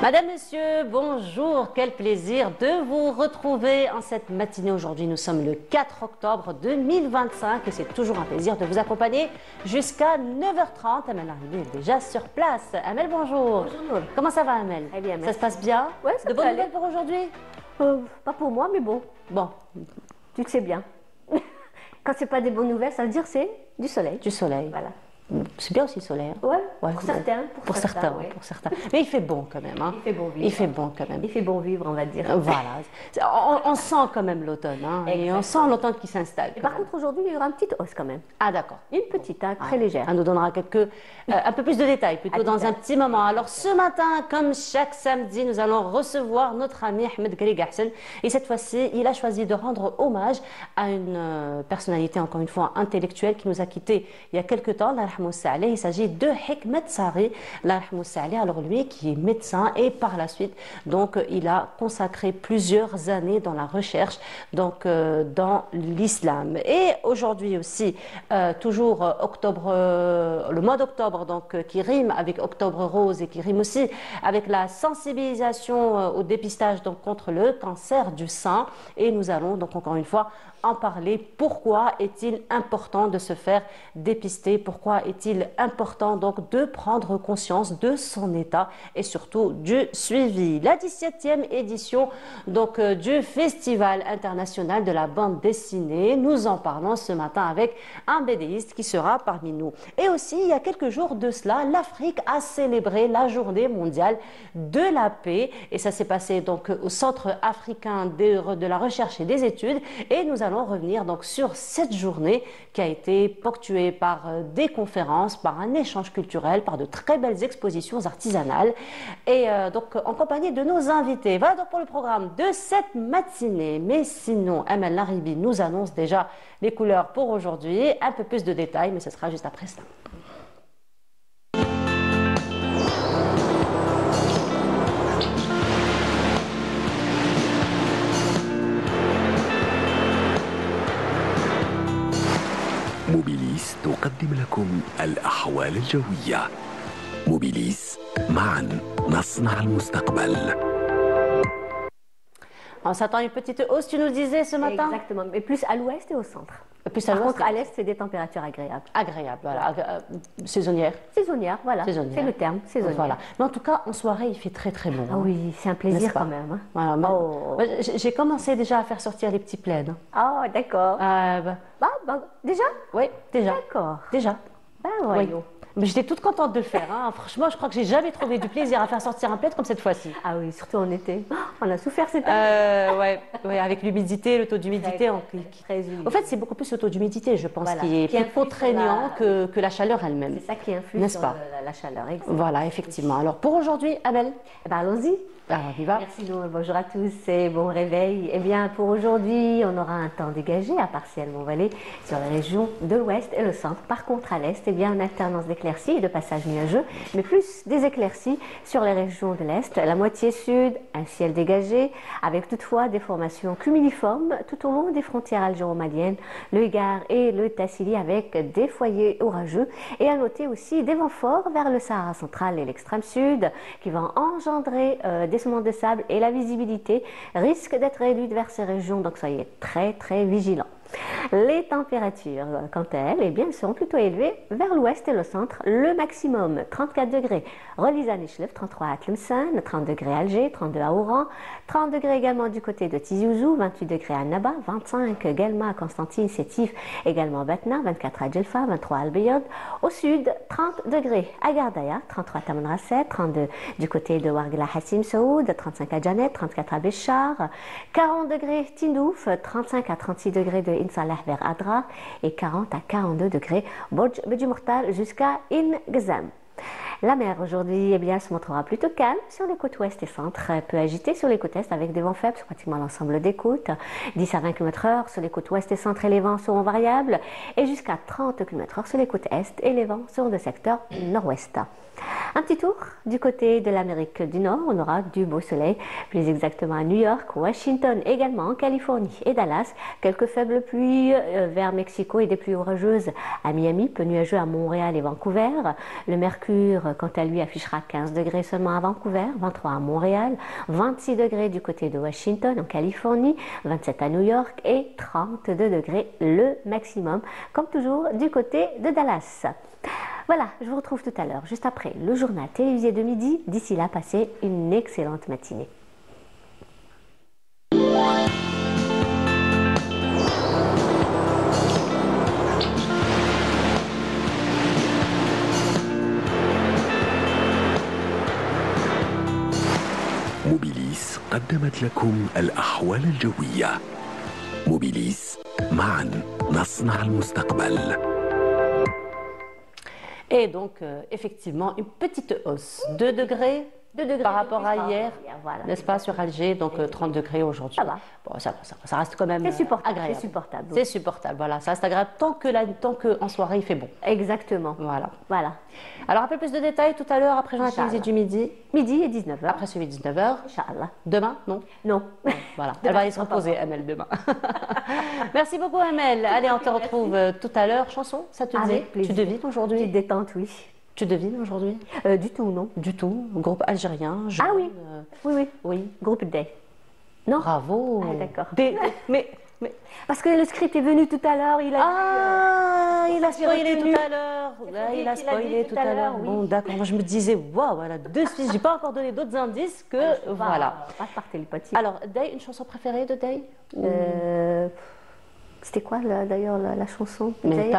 Madame, Monsieur, bonjour, quel plaisir de vous retrouver en cette matinée. Aujourd'hui, nous sommes le 4 octobre 2025 et c'est toujours un plaisir de vous accompagner jusqu'à 9h30. Amel Arrivé est déjà sur place. Amel, bonjour. Bonjour. Comment ça va, Amel? Très bien, ça se passe bien? Ouais, ça De peut bonnes aller. nouvelles pour aujourd'hui? Pas pour moi, mais bon, Bon, tu le sais bien. Quand c'est pas des bonnes nouvelles, ça veut dire c'est du soleil. du soleil. Voilà. C'est bien aussi le soleil. Hein? Ouais, Ouais, pour bon. certains. Pour certains, ouais. pour certains. Mais il fait bon quand même. Hein? Il fait bon vivre. Il fait bon quand même. Il fait bon vivre, on va dire. Voilà. On sent quand même l'automne. Hein? Et on sent l'automne qui s'installe. Et par contre, aujourd'hui, il y aura une petite hausse quand même. Ah d'accord. Une petite, hein, très légère. Elle nous donnera un peu plus de détails plutôt dans un petit moment. Alors ce matin, comme chaque samedi, nous allons recevoir notre ami Ahmed Garrigue-Hassan. Et cette fois-ci, il a choisi de rendre hommage à une personnalité, encore une fois, intellectuelle qui nous a quittés il y a quelques temps. Il s'agit de Hikmet Sari. Alors lui qui est médecin et par la suite, donc il a consacré plusieurs années dans la recherche, donc dans l'islam. Et aujourd'hui aussi, toujours le mois d'octobre, donc qui rime avec Octobre Rose et qui rime aussi avec la sensibilisation au dépistage donc contre le cancer du sein. Et nous allons donc encore une fois en parler. Pourquoi est-il important de se faire dépister? Pourquoi est-il important donc de prendre conscience de son état et surtout du suivi? La 17e édition donc du Festival international de la bande dessinée. Nous en parlons ce matin avec un BDiste qui sera parmi nous. Et aussi, il y a quelques jours de cela, l'Afrique a célébré la journée mondiale de la paix. Et ça s'est passé donc au Centre africain de la recherche et des études. Et nous allons revenir donc sur cette journée qui a été ponctuée par des conférences, par un échange culturel, par de très belles expositions artisanales et donc en compagnie de nos invités. Voilà donc pour le programme de cette matinée. Mais sinon, Amel Arrivé nous annonce déjà les couleurs pour aujourd'hui. Un peu plus de détails, mais ce sera juste après ça. موبيليس تقدم لكم الأحوال الجوية. موبيليس، معا نصنع المستقبل. On s'attend à une petite hausse, tu nous disais ce matin? Exactement, mais plus à l'ouest et au centre. Plus à Par l'ouest, contre, à l'est, c'est des températures agréables. agréable, voilà. Saisonnière. Saisonnière, voilà. Saisonnière. C'est le terme, saisonnière. Voilà. Mais en tout cas, en soirée, il fait très très bon. Ah hein. oui, c'est un N'est-ce plaisir pas? quand même. Hein. Voilà, Oh. moi, j'ai commencé déjà à faire sortir les petits plaids. Hein. Ah, d'accord. Déjà? Oui, déjà. D'accord. Déjà. Ben Oui. voyons. Mais j'étais toute contente de le faire. Hein. Franchement, je crois que j'ai jamais trouvé du plaisir à faire sortir un plaid comme cette fois-ci. Ah oui, surtout en été. Oh, on a souffert cette année. Ouais, avec l'humidité, le taux d'humidité. Très humide. En fait, c'est beaucoup plus le taux d'humidité, je pense, Voilà. qui est Qui plus influe sur contraignant la- que la chaleur elle-même. C'est ça qui influe N'est-ce sur pas? la chaleur. Exact. Voilà, effectivement. Alors, pour aujourd'hui, Amel, Eh ben, allons-y. alors, on y va. Merci Nour, bonjour à tous et bon réveil. Eh bien, pour aujourd'hui, on aura un temps dégagé à partiellement voilé sur les régions de l'ouest et le centre. Par contre, à l'est, eh bien, une alternance d'éclaircies et de passages nuageux, mais plus des éclaircies sur les régions de l'est. La moitié sud, un ciel dégagé, avec toutefois des formations cumuliformes tout au long des frontières algéro-maliennes, le Hégard et le Tassili, avec des foyers orageux. Et à noter aussi des vents forts vers le Sahara central et l'extrême sud, qui vont engendrer des semences de sable, et la visibilité risque d'être réduite vers ces régions, donc soyez très très vigilants. Les températures, quant à elles, eh bien, elles seront plutôt élevées vers l'ouest et le centre. Le maximum, 34 degrés. Relizan et Chlef, 33 à Tlemcen, 30 degrés à Alger, 32 à Oran, 30 degrés également du côté de Tizi Ouzou, 28 degrés à Naba, 25 également à Constantine, Sétif, également à Batna, 24 à Djelfa, 23 à Al-Beyod. Au sud, 30 degrés à Gardaya, 33 à Tamanrasset, 32 du côté de Ouargla Hassim Saoud, 35 à Janet, 34 à Béchar, 40 degrés Tindouf, 35 à 36 degrés de Insalah vers Adra et 40 à 42 degrés Bodj Bedji Mourtal jusqu'à Ingzam. La mer aujourd'hui, eh bien, se montrera plutôt calme sur les côtes ouest et centre, peu agitée sur les côtes est avec des vents faibles sur pratiquement l'ensemble des côtes, 10 à 20 km/h sur les côtes ouest et centre et les vents seront variables, et jusqu'à 30 km/h sur les côtes est et les vents seront de secteur nord-ouest. Un petit tour du côté de l'Amérique du Nord, on aura du beau soleil, plus exactement à New York, Washington, également en Californie et Dallas. Quelques faibles pluies vers Mexico et des pluies orageuses à Miami, peu nuageux à Montréal et Vancouver. Le mercure, quant à lui, affichera 15 degrés seulement à Vancouver, 23 à Montréal, 26 degrés du côté de Washington en Californie, 27 à New York et 32 degrés le maximum, comme toujours du côté de Dallas. Voilà, je vous retrouve tout à l'heure, juste après le journal télévisé de midi. D'ici là, passez une excellente matinée. موبيليس قدمت لكم الأحوال الجوية. موبيليس، معا نصنع المستقبل. Et donc, effectivement, une petite hausse, 2 degrés, par rapport à hier, voilà, n'est-ce pas, sur Alger, donc 30 degrés aujourd'hui. Ça va. Bon, ça reste quand même agréable. C'est supportable. C'est supportable, voilà, ça reste agréable tant qu'en soirée il fait bon. Exactement. Voilà. Alors, un peu plus de détails tout à l'heure, après Journal télévisé du midi. Midi et 19h. Après celui de 19h. Inch'Allah. Demain, non? Non. Voilà, elle va aller se reposer, Amel, demain. Merci beaucoup, Amel. Allez, on te retrouve tout à l'heure. Chanson, ça te dit? Tu devines aujourd'hui? Petite détente, oui. Tu devines aujourd'hui? Du tout, non. Du tout. Groupe algérien. Jeune, ah oui. Oui. Groupe Day. Non. Bravo. Ah, d'accord. Mais parce que le script est venu tout à l'heure. Il a spoilé tout à l'heure. Il a spoilé tout à l'heure. Bon, d'accord. Moi, je me disais, waouh, voilà, de suite. J'ai pas encore donné d'autres indices que voilà. Pas par télépathie. Alors, Day, une chanson préférée de Day? C'était quoi d'ailleurs la chanson? Mais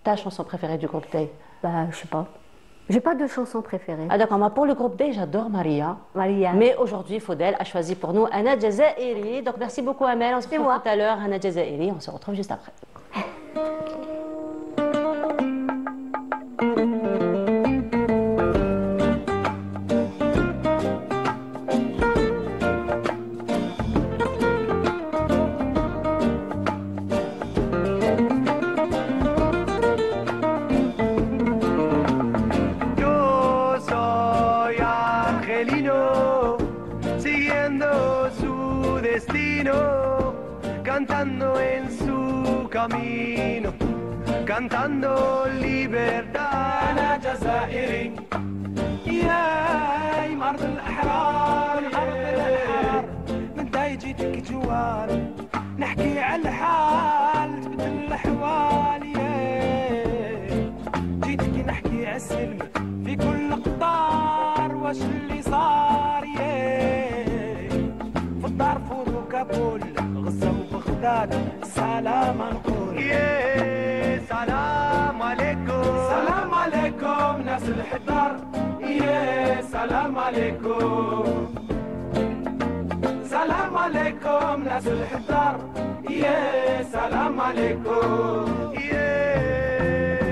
ta chanson préférée du groupe Day? Bah, je sais pas. J'ai pas de chanson préférée. Ah d'accord, moi pour le groupe Day, j'adore Maria. Mais aujourd'hui, Faudel a choisi pour nous Anna Jazairi. Donc merci beaucoup Amel, on se retrouve tout à l'heure. Anna Jazairi, on se retrouve juste après. Cantando en su camino, cantando libertad. أنا جزائري يا أرض الأحرار، من داي جيتك جوال نحكي على الحال تبدل الأحوال. جيتك نحكي على السلم في كل قطار، واش اللي صار في الدارفور وكابول غزة وبغداد. سلام نقول سلام عليكم، سلام عليكم ناس الحضار. سلام عليكم، سلام عليكم ناس الحضار. سلام عليكم.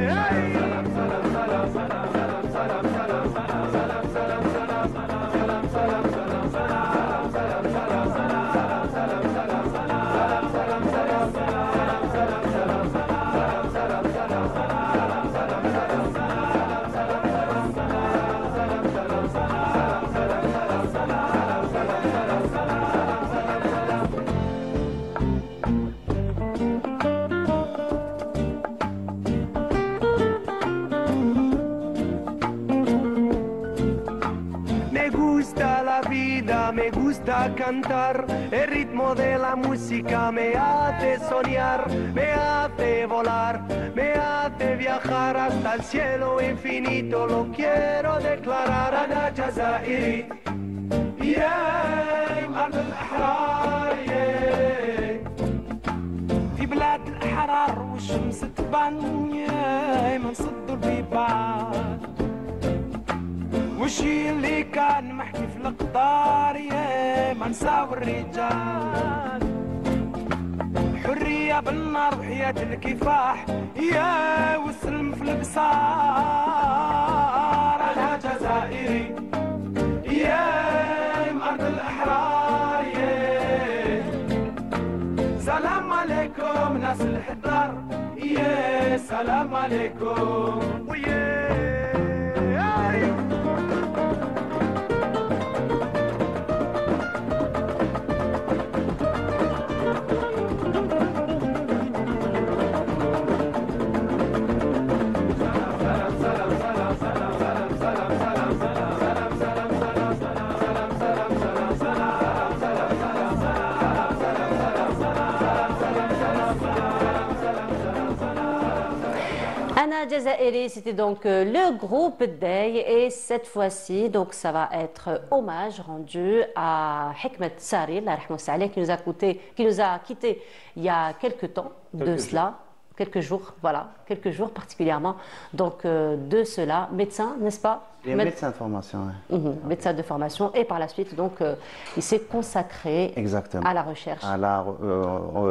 سلام سلام سلام سلام سلام سلام سلام سلام سلام سلام سلام Me gusta cantar, el ritmo de la música me hace soñar, me hace volar, me hace viajar hasta el cielo infinito, lo quiero declarar. أنا جزائري يا أرض الأحرار، في بلاد الأحرار والشمس تبان ما نصدوا البيبان. وشي اللي كان محكي في القطار ما نساو الرجال. حرية بالنار وحياة الكفاح والسلم في البصار. أنا جزائري يا أرض الأحرار، سلام عليكم ناس الحضار. سلام عليكم. Ghana Jazairi, c'était donc le groupe Day et cette fois-ci, donc ça va être hommage rendu à Hikmet Sari, Allah yarhamou saleh, qui nous a quitté il y a quelques temps quelques jours, voilà, quelques jours particulièrement. Donc de cela, médecin, n'est-ce pas? Il est médecin de formation. Oui. Médecin de formation et par la suite, donc il s'est consacré Exactement. à la recherche.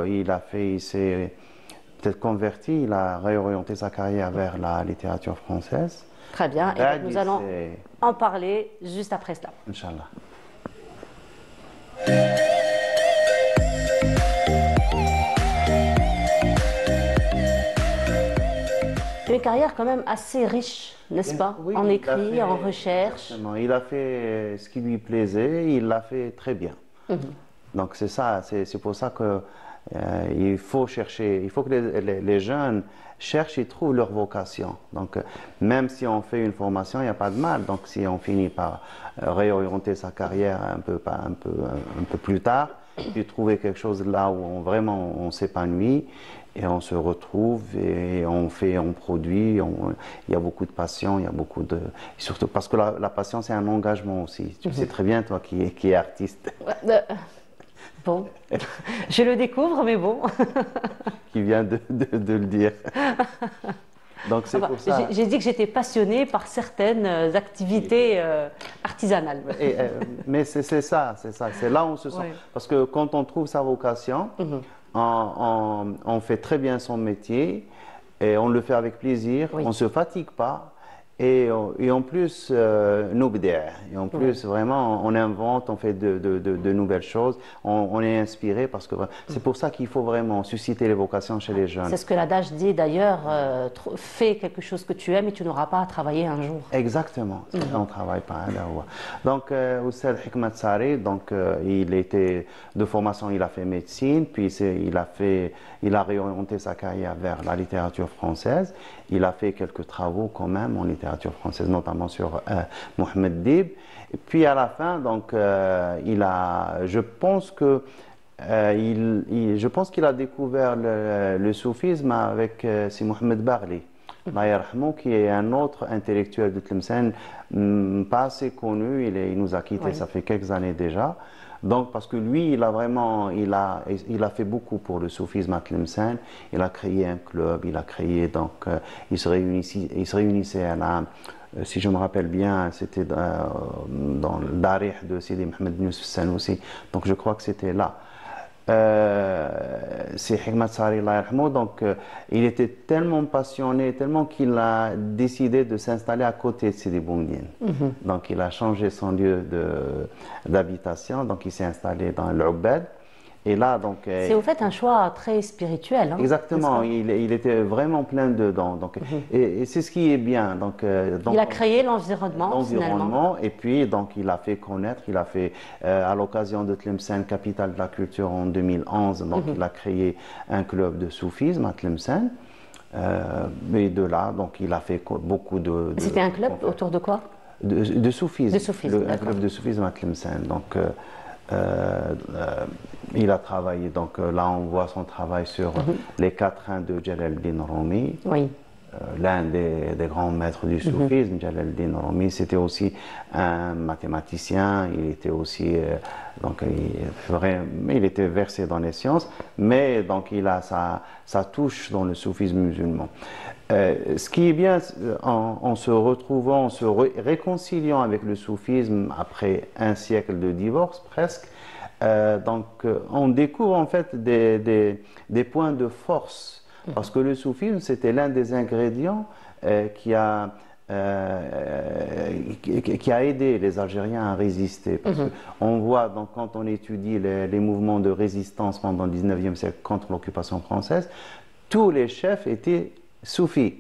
Il s'est peut-être converti, il a réorienté sa carrière vers la littérature française. Très bien, et donc nous allons en parler juste après cela. Inch'Allah. Une carrière quand même assez riche, n'est-ce pas? Oui, en écrit, en recherche. Exactement. Il a fait ce qui lui plaisait, il l'a fait très bien. Donc c'est ça, c'est pour ça que il faut chercher, il faut que les jeunes cherchent et trouvent leur vocation. Donc même si on fait une formation, il n'y a pas de mal. Donc si on finit par réorienter sa carrière un peu plus tard, puis trouver quelque chose là où on s'épanouit et on se retrouve et on produit. Il y a beaucoup de passion, il y a beaucoup de... Surtout parce que la passion, c'est un engagement aussi. Tu sais très bien, toi qui es artiste. Bon, je le découvre, mais bon. Qui vient de le dire. Donc c'est pour ça. J'ai dit que j'étais passionnée par certaines activités artisanales. Mais c'est ça, c'est là où on se sent. Ouais. Parce que quand on trouve sa vocation, on fait très bien son métier et on le fait avec plaisir, on ne se fatigue pas. Et en plus, vraiment, on invente, on fait de nouvelles choses, on est inspiré parce que c'est pour ça qu'il faut vraiment susciter les vocations chez les jeunes. C'est ce que l'adage dit d'ailleurs, fais quelque chose que tu aimes et tu n'auras pas à travailler un jour. Exactement, on ne travaille pas. Donc, Oustad Hikmet Sari, il était de formation, il a fait médecine, puis il a réorienté sa carrière vers la littérature française. Il a fait quelques travaux quand même en littérature française, notamment sur Mohamed Dib. Et puis à la fin, donc, je pense qu'il a découvert le soufisme avec si Mohamed Barli, qui est un autre intellectuel de Tlemcen, pas assez connu. Il nous a quittés, ça fait quelques années déjà. Donc, parce que lui, il a fait beaucoup pour le soufisme à Tlemcen. Il a créé un club, il se réunissait si je me rappelle bien, c'était dans le Darih de Sidi Mohamed Youssef Sanoussi. Donc, je crois que c'était là. C'est Hikmet Sari, donc il était tellement passionné, tellement qu'il a décidé de s'installer à côté de Sidi Boumediene. Donc il a changé son lieu d'habitation, donc il s'est installé dans l'Ubad. Et là, donc, c'est au fait un choix très spirituel. Hein, exactement, il était vraiment plein dedans. Donc, et c'est ce qui est bien. Donc, il a créé l'environnement. Et puis, donc, il a fait connaître, il a fait, à l'occasion de Tlemcen, capitale de la culture en 2011, donc il a créé un club de soufisme à Tlemcen. Et de là, donc, il a fait beaucoup de... C'était un club autour de quoi? De soufisme. De soufisme, un club de soufisme à Tlemcen. Donc, il a travaillé, donc là on voit son travail sur les quatrains de Jalaluddin Rumi, l'un des grands maîtres du soufisme. Jalaluddin Rumi, c'était aussi un mathématicien, il était aussi, il était versé dans les sciences, mais donc il a sa touche dans le soufisme musulman. Ce qui est bien, en se retrouvant, en se réconciliant avec le soufisme après un siècle de divorce presque, on découvre en fait des points de force, parce que le soufisme c'était l'un des ingrédients qui a aidé les Algériens à résister. Parce on voit, donc, quand on étudie les mouvements de résistance pendant le 19e siècle contre l'occupation française, tous les chefs étaient soufis.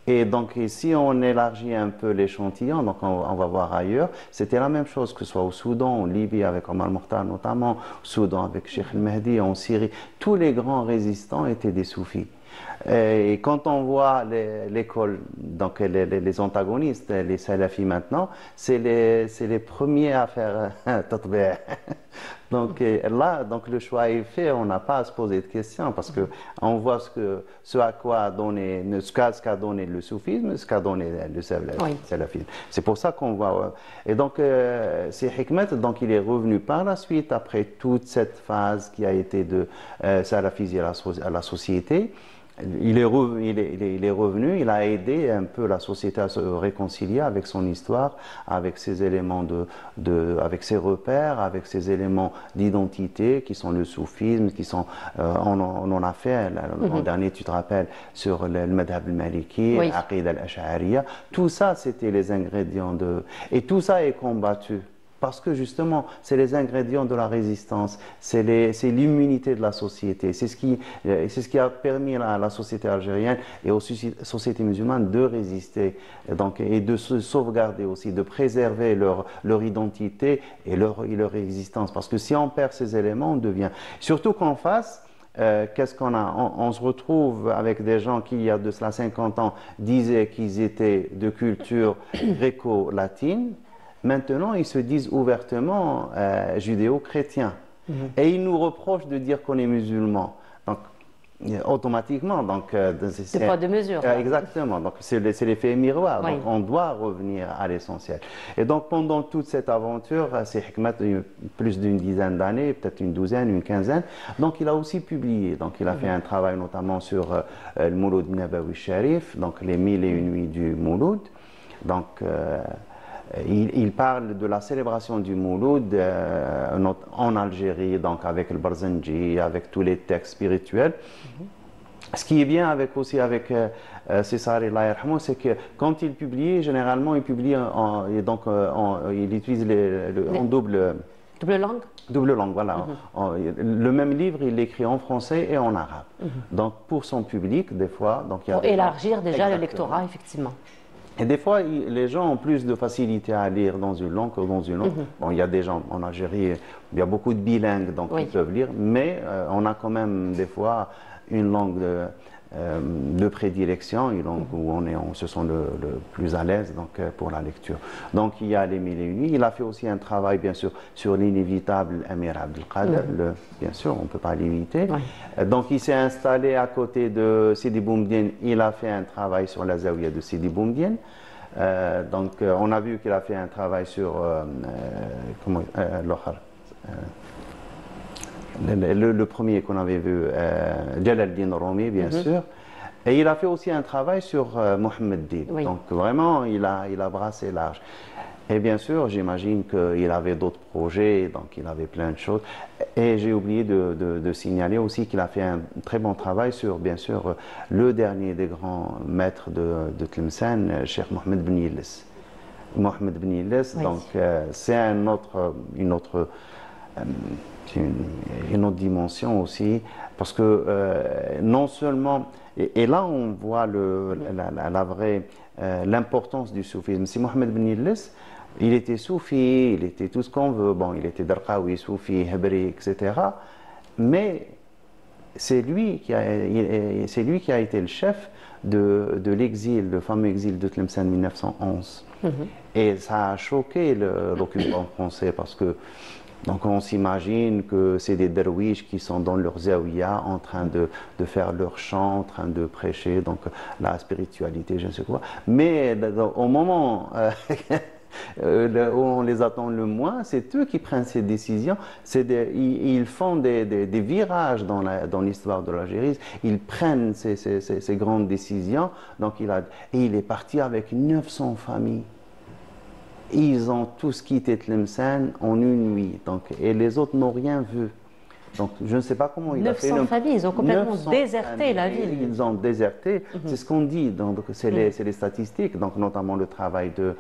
Et donc, si on élargit un peu l'échantillon, donc on va voir ailleurs, c'était la même chose, que ce soit au Soudan, en Libye avec Omar Mokhtar notamment, au Soudan avec Cheikh el-Mahdi, en Syrie, tous les grands résistants étaient des soufis. Et quand on voit l'école, donc les antagonistes, les salafis maintenant, c'est les premiers à faire tatbih. Donc là, donc le choix est fait, on n'a pas à se poser de questions parce que on voit ce à quoi a donné, ce qu'a donné le soufisme, ce qu'a donné le salafisme. C'est pour ça qu'on voit. Et donc, c'est Hikmet, donc il est revenu par la suite, après toute cette phase qui a été de salafisme à la société. Il est revenu, il a aidé un peu la société à se réconcilier avec son histoire, avec ses éléments avec ses repères, avec ses éléments d'identité qui sont le soufisme, qui sont, on en a fait l'an dernier, tu te rappelles, sur le madhab al-maliki, l'aqid al-ash'ariya. Tout ça, c'était les ingrédients et tout ça est combattu. Parce que justement, c'est les ingrédients de la résistance, c'est l'immunité de la société, c'est ce qui a permis à la société algérienne et aux sociétés musulmanes de résister donc, et de se sauvegarder aussi, de préserver leur identité et leur résistance. Parce que si on perd ces éléments, on devient... Surtout qu'en face, qu'est-ce qu'on a? On se retrouve avec des gens qui, il y a de cela 50 ans, disaient qu'ils étaient de culture gréco-latine. Maintenant, ils se disent ouvertement judéo-chrétiens. Et ils nous reprochent de dire qu'on est musulmans. Donc, automatiquement, donc... c'est pas de mesure. Exactement. Donc, c'est l'effet miroir. Donc, on doit revenir à l'essentiel. Et donc, pendant toute cette aventure, c'est Hikmet, plus d'une dizaine d'années, peut-être une douzaine, une quinzaine. Donc, il a aussi publié. Donc, il a fait un travail notamment sur le Mouloud Nabawi Sharif, donc les 1001 nuits du Mouloud. Donc... il parle de la célébration du Mouloud en Algérie, donc avec le Barzanji, avec tous les textes spirituels. Ce qui est bien aussi avec César Yarhamou, c'est que quand il publie, généralement il publie il utilise en double langue. Double langue, voilà. Le même livre, il l'écrit en français et en arabe. Donc pour son public, des fois... Donc, pour élargir déjà le lectorat, effectivement. Et des fois, les gens ont plus de facilité à lire dans une langue que dans une autre. Bon, il y a des gens en Algérie, il y a beaucoup de bilingues, donc ils peuvent lire, mais on a quand même des fois une langue de prédilection, une langue où on se sent le plus à l'aise pour la lecture. Donc il y a les 1001 nuits. Il a fait aussi un travail, bien sûr, sur l'inévitable Amir Abdelkader. Bien sûr, on ne peut pas l'éviter. Donc il s'est installé à côté de Sidi Boumedienne. Il a fait un travail sur la Zawiya de Sidi Boumedienne. Donc on a vu qu'il a fait un travail sur le premier qu'on avait vu, Jalal Din Rumi, bien sûr. Et il a fait aussi un travail sur Mohammed Dib. Donc vraiment, il a brassé large. Et bien sûr, j'imagine qu'il avait d'autres projets, donc il avait plein de choses. Et j'ai oublié de signaler aussi qu'il a fait un très bon travail sur, bien sûr, le dernier des grands maîtres de Tlemcen, Cheikh Mohamed Ben Yilles. Mohamed Ben Yilles, donc c'est une autre dimension aussi, parce que non seulement... Et là, on voit l'importance du soufisme. Si Mohamed Ben Yilles, il était soufi, il était tout ce qu'on veut, bon, il était darqawi, soufi, hebri, etc. Mais c'est lui qui a été le chef de l'exil, le fameux exil de Tlemcen 1911. Et ça a choqué l'occupant français parce que donc on s'imagine que c'est des derwiches qui sont dans leur zawiya en train de faire leur chant, en train de prêcher, donc la spiritualité, je ne sais quoi. Mais au moment où on les attend le moins, c'est eux qui prennent ces décisions. Ils font des virages dans l'histoire de l'Algérie. Ils prennent ces grandes décisions. Donc il est parti avec 900 familles. Ils ont tous quitté Tlemcen en une nuit, donc, et les autres n'ont rien vu. Donc, je ne sais pas comment il a fait. 900 familles, ils ont complètement déserté la ville. Ils ont déserté, c'est ce qu'on dit, c'est les statistiques, donc notamment le travail de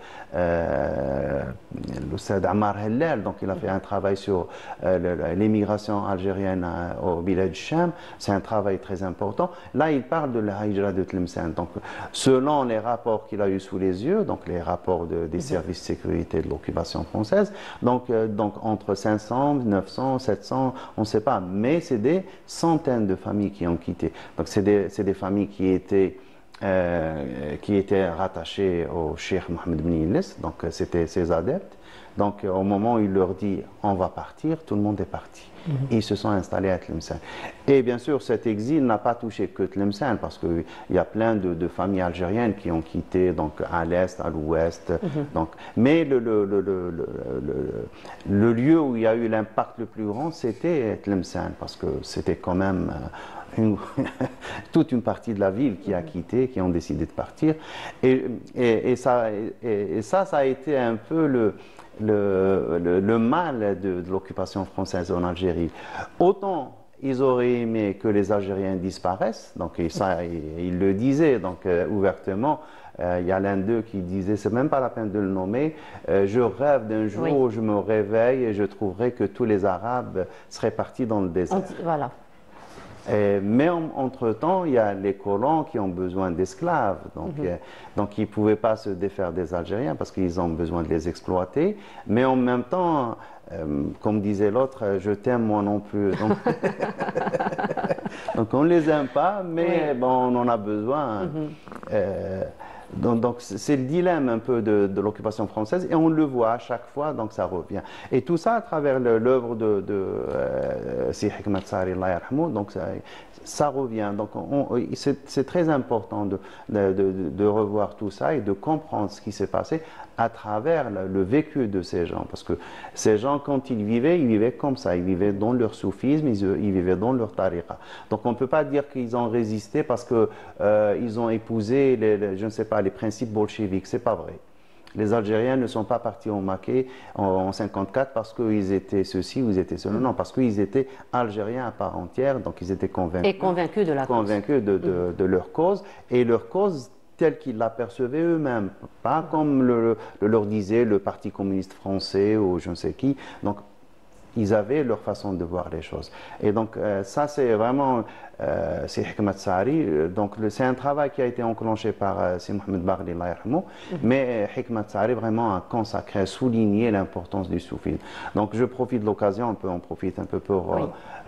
l'Oustad Ammar Hellal, donc il a fait un travail sur l'émigration algérienne au Bilad Cham, c'est un travail très important. Là, il parle de la hijra de Tlemcen, donc selon les rapports qu'il a eu sous les yeux, donc les rapports des services de sécurité de l'occupation française, donc entre 500, 900, 700, on ne sait pas, mais c'est des centaines de familles qui ont quitté. Donc c'est des familles qui étaient qui étaient rattachés au Cheikh Mohamed Ben Yillis, donc c'était ses adeptes. Donc au moment où il leur dit on va partir, tout le monde est parti. Ils se sont installés à Tlemcen. Et bien sûr, cet exil n'a pas touché que Tlemcen, parce qu'il y a plein de familles algériennes qui ont quitté donc, à l'est, à l'ouest. Mais le lieu où il y a eu l'impact le plus grand, c'était Tlemcen, parce que c'était quand même toute une partie de la ville qui a quitté, qui ont décidé de partir. Et ça a été un peu le mal de l'occupation française en Algérie. Autant ils auraient aimé que les Algériens disparaissent, donc ça, ils le disaient donc, ouvertement. Il y a l'un d'eux qui disait, c'est même pas la peine de le nommer, je rêve d'un jour où je me réveille et je trouverai que tous les Arabes seraient partis dans le désert. Voilà. Mais entre-temps, il y a les colons qui ont besoin d'esclaves. Donc ils ne pouvaient pas se défaire des Algériens parce qu'ils ont besoin de les exploiter. Mais en même temps, comme disait l'autre, je t'aime moi non plus. Donc on ne les aime pas, mais bon, on en a besoin. Donc c'est le dilemme un peu de l'occupation française et on le voit à chaque fois, donc ça revient. Et tout ça à travers l'œuvre de Si Hikmat Sari, Allah yarhamou, donc ça revient. Donc c'est très important de revoir tout ça et de comprendre ce qui s'est passé à travers le vécu de ces gens. Parce que ces gens, quand ils vivaient comme ça. Ils vivaient dans leur soufisme, ils vivaient dans leur tariqa. Donc on ne peut pas dire qu'ils ont résisté parce qu'ils ont épousé, je ne sais pas, les principes bolcheviques. C'est pas vrai. Les Algériens ne sont pas partis au Maquet en 1954 parce qu'ils étaient ceci ou ils étaient cela. Non, parce qu'ils étaient Algériens à part entière, donc ils étaient convaincus. Et convaincus de la cause. Convaincus de leur cause. Et leur cause telle qu'ils l'apercevaient eux-mêmes, pas comme le leur disait le Parti communiste français ou je ne sais qui. Donc, ils avaient leur façon de voir les choses. Et donc, ça, c'est vraiment, c'est Hikmat Sari. Donc, c'est un travail qui a été enclenché par Si Mohamed Baghli, Allah yarhamou. Mais Hikmat Sari, vraiment, a consacré, a souligné l'importance du soufisme. Donc, je profite de l'occasion, on profite un peu pour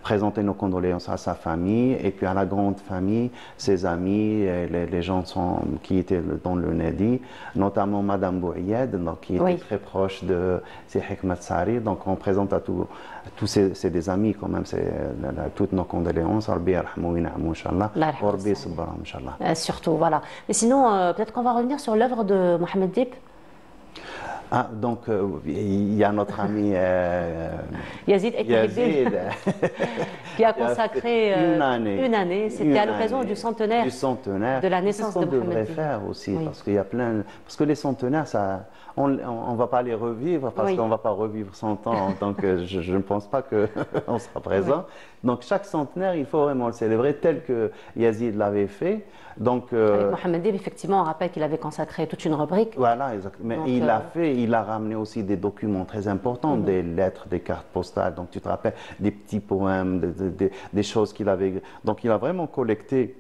présenter nos condoléances à sa famille et puis à la grande famille, ses amis, les gens qui étaient dans le Nedi, notamment Madame Bouayed, donc qui était très proche de Hikmat Sari. Donc on présente à tous c'est des amis quand même, c'est toutes nos condoléances. Surtout, voilà. Mais sinon, peut-être qu'on va revenir sur l'œuvre de Mohamed Dib. Ah, donc il y a notre ami Yazid qui a consacré une année. C'était à l'occasion du centenaire de la naissance de Mohamed Dib. C'est ce qu'on devrait faire aussi, parce qu'il y a parce que les centenaires, on ne va pas les revivre, parce qu'on ne va pas revivre 100 ans, donc je ne pense pas qu'on sera présent. Donc chaque centenaire, il faut vraiment le célébrer tel que Yazid l'avait fait. Donc, avec Mohamed Dib, effectivement, on rappelle qu'il avait consacré toute une rubrique. Voilà, exactement. Mais il a ramené aussi des documents très importants, des lettres, des cartes postales. Donc tu te rappelles, des petits poèmes, des choses qu'il avait. Donc il a vraiment collecté.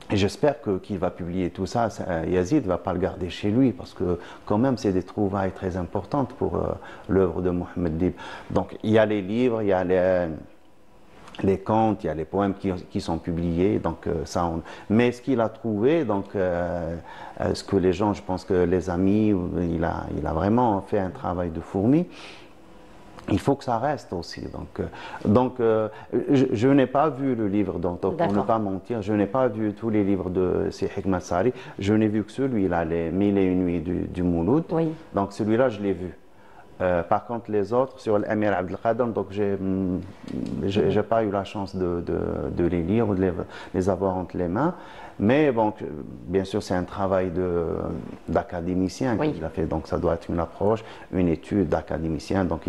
Et j'espère qu'il va publier tout ça. Yazid ne va pas le garder chez lui parce que quand même c'est des trouvailles très importantes pour l'œuvre de Mohamed Dib. Donc il y a les livres, il y a les contes, il y a les poèmes qui sont publiés, donc mais ce qu'il a trouvé, donc ce que les gens, je pense que les amis, il a vraiment fait un travail de fourmi. Il faut que ça reste aussi. Donc je n'ai pas vu le livre, donc pour ne pas mentir, je n'ai pas vu tous les livres de Hikmat Sari. Je n'ai vu que celui-là, les 1001 nuits du Mouloud. Donc celui-là, je l'ai vu. Par contre, les autres, sur l'Amir Abdelkader, donc j'ai pas eu la chance de les lire ou de les avoir entre les mains. Mais bon, bien sûr, c'est un travail d'académicien qu'il a fait, donc ça doit être une approche, une étude d'académicien. Donc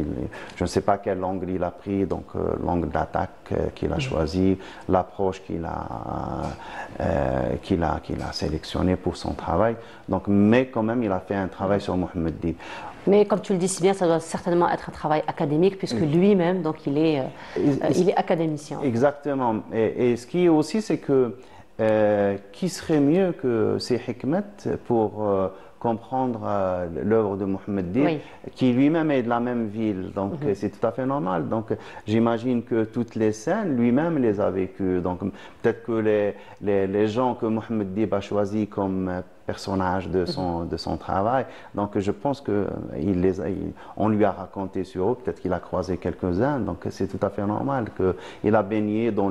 je ne sais pas quel angle il a pris, donc l'angle d'attaque qu'il a choisi, l'approche qu'il a sélectionné pour son travail. Donc, mais quand même, il a fait un travail sur Mohamed Dib. Mais comme tu le dis si bien, ça doit certainement être un travail académique, puisque lui-même, donc il est académicien. Exactement. Et ce qui est aussi, c'est que qui serait mieux que ces Hikmet pour comprendre l'œuvre de Mohamed Dib, Oui. qui lui-même est de la même ville. Donc c'est tout à fait normal. Donc j'imagine que toutes les scènes, lui-même les a vécues. Donc peut-être que les gens que Mohamed Dib a choisis comme personnage de son travail. Donc je pense que on lui a raconté sur eux, peut-être qu'il a croisé quelques-uns, donc c'est tout à fait normal qu'il a baigné dans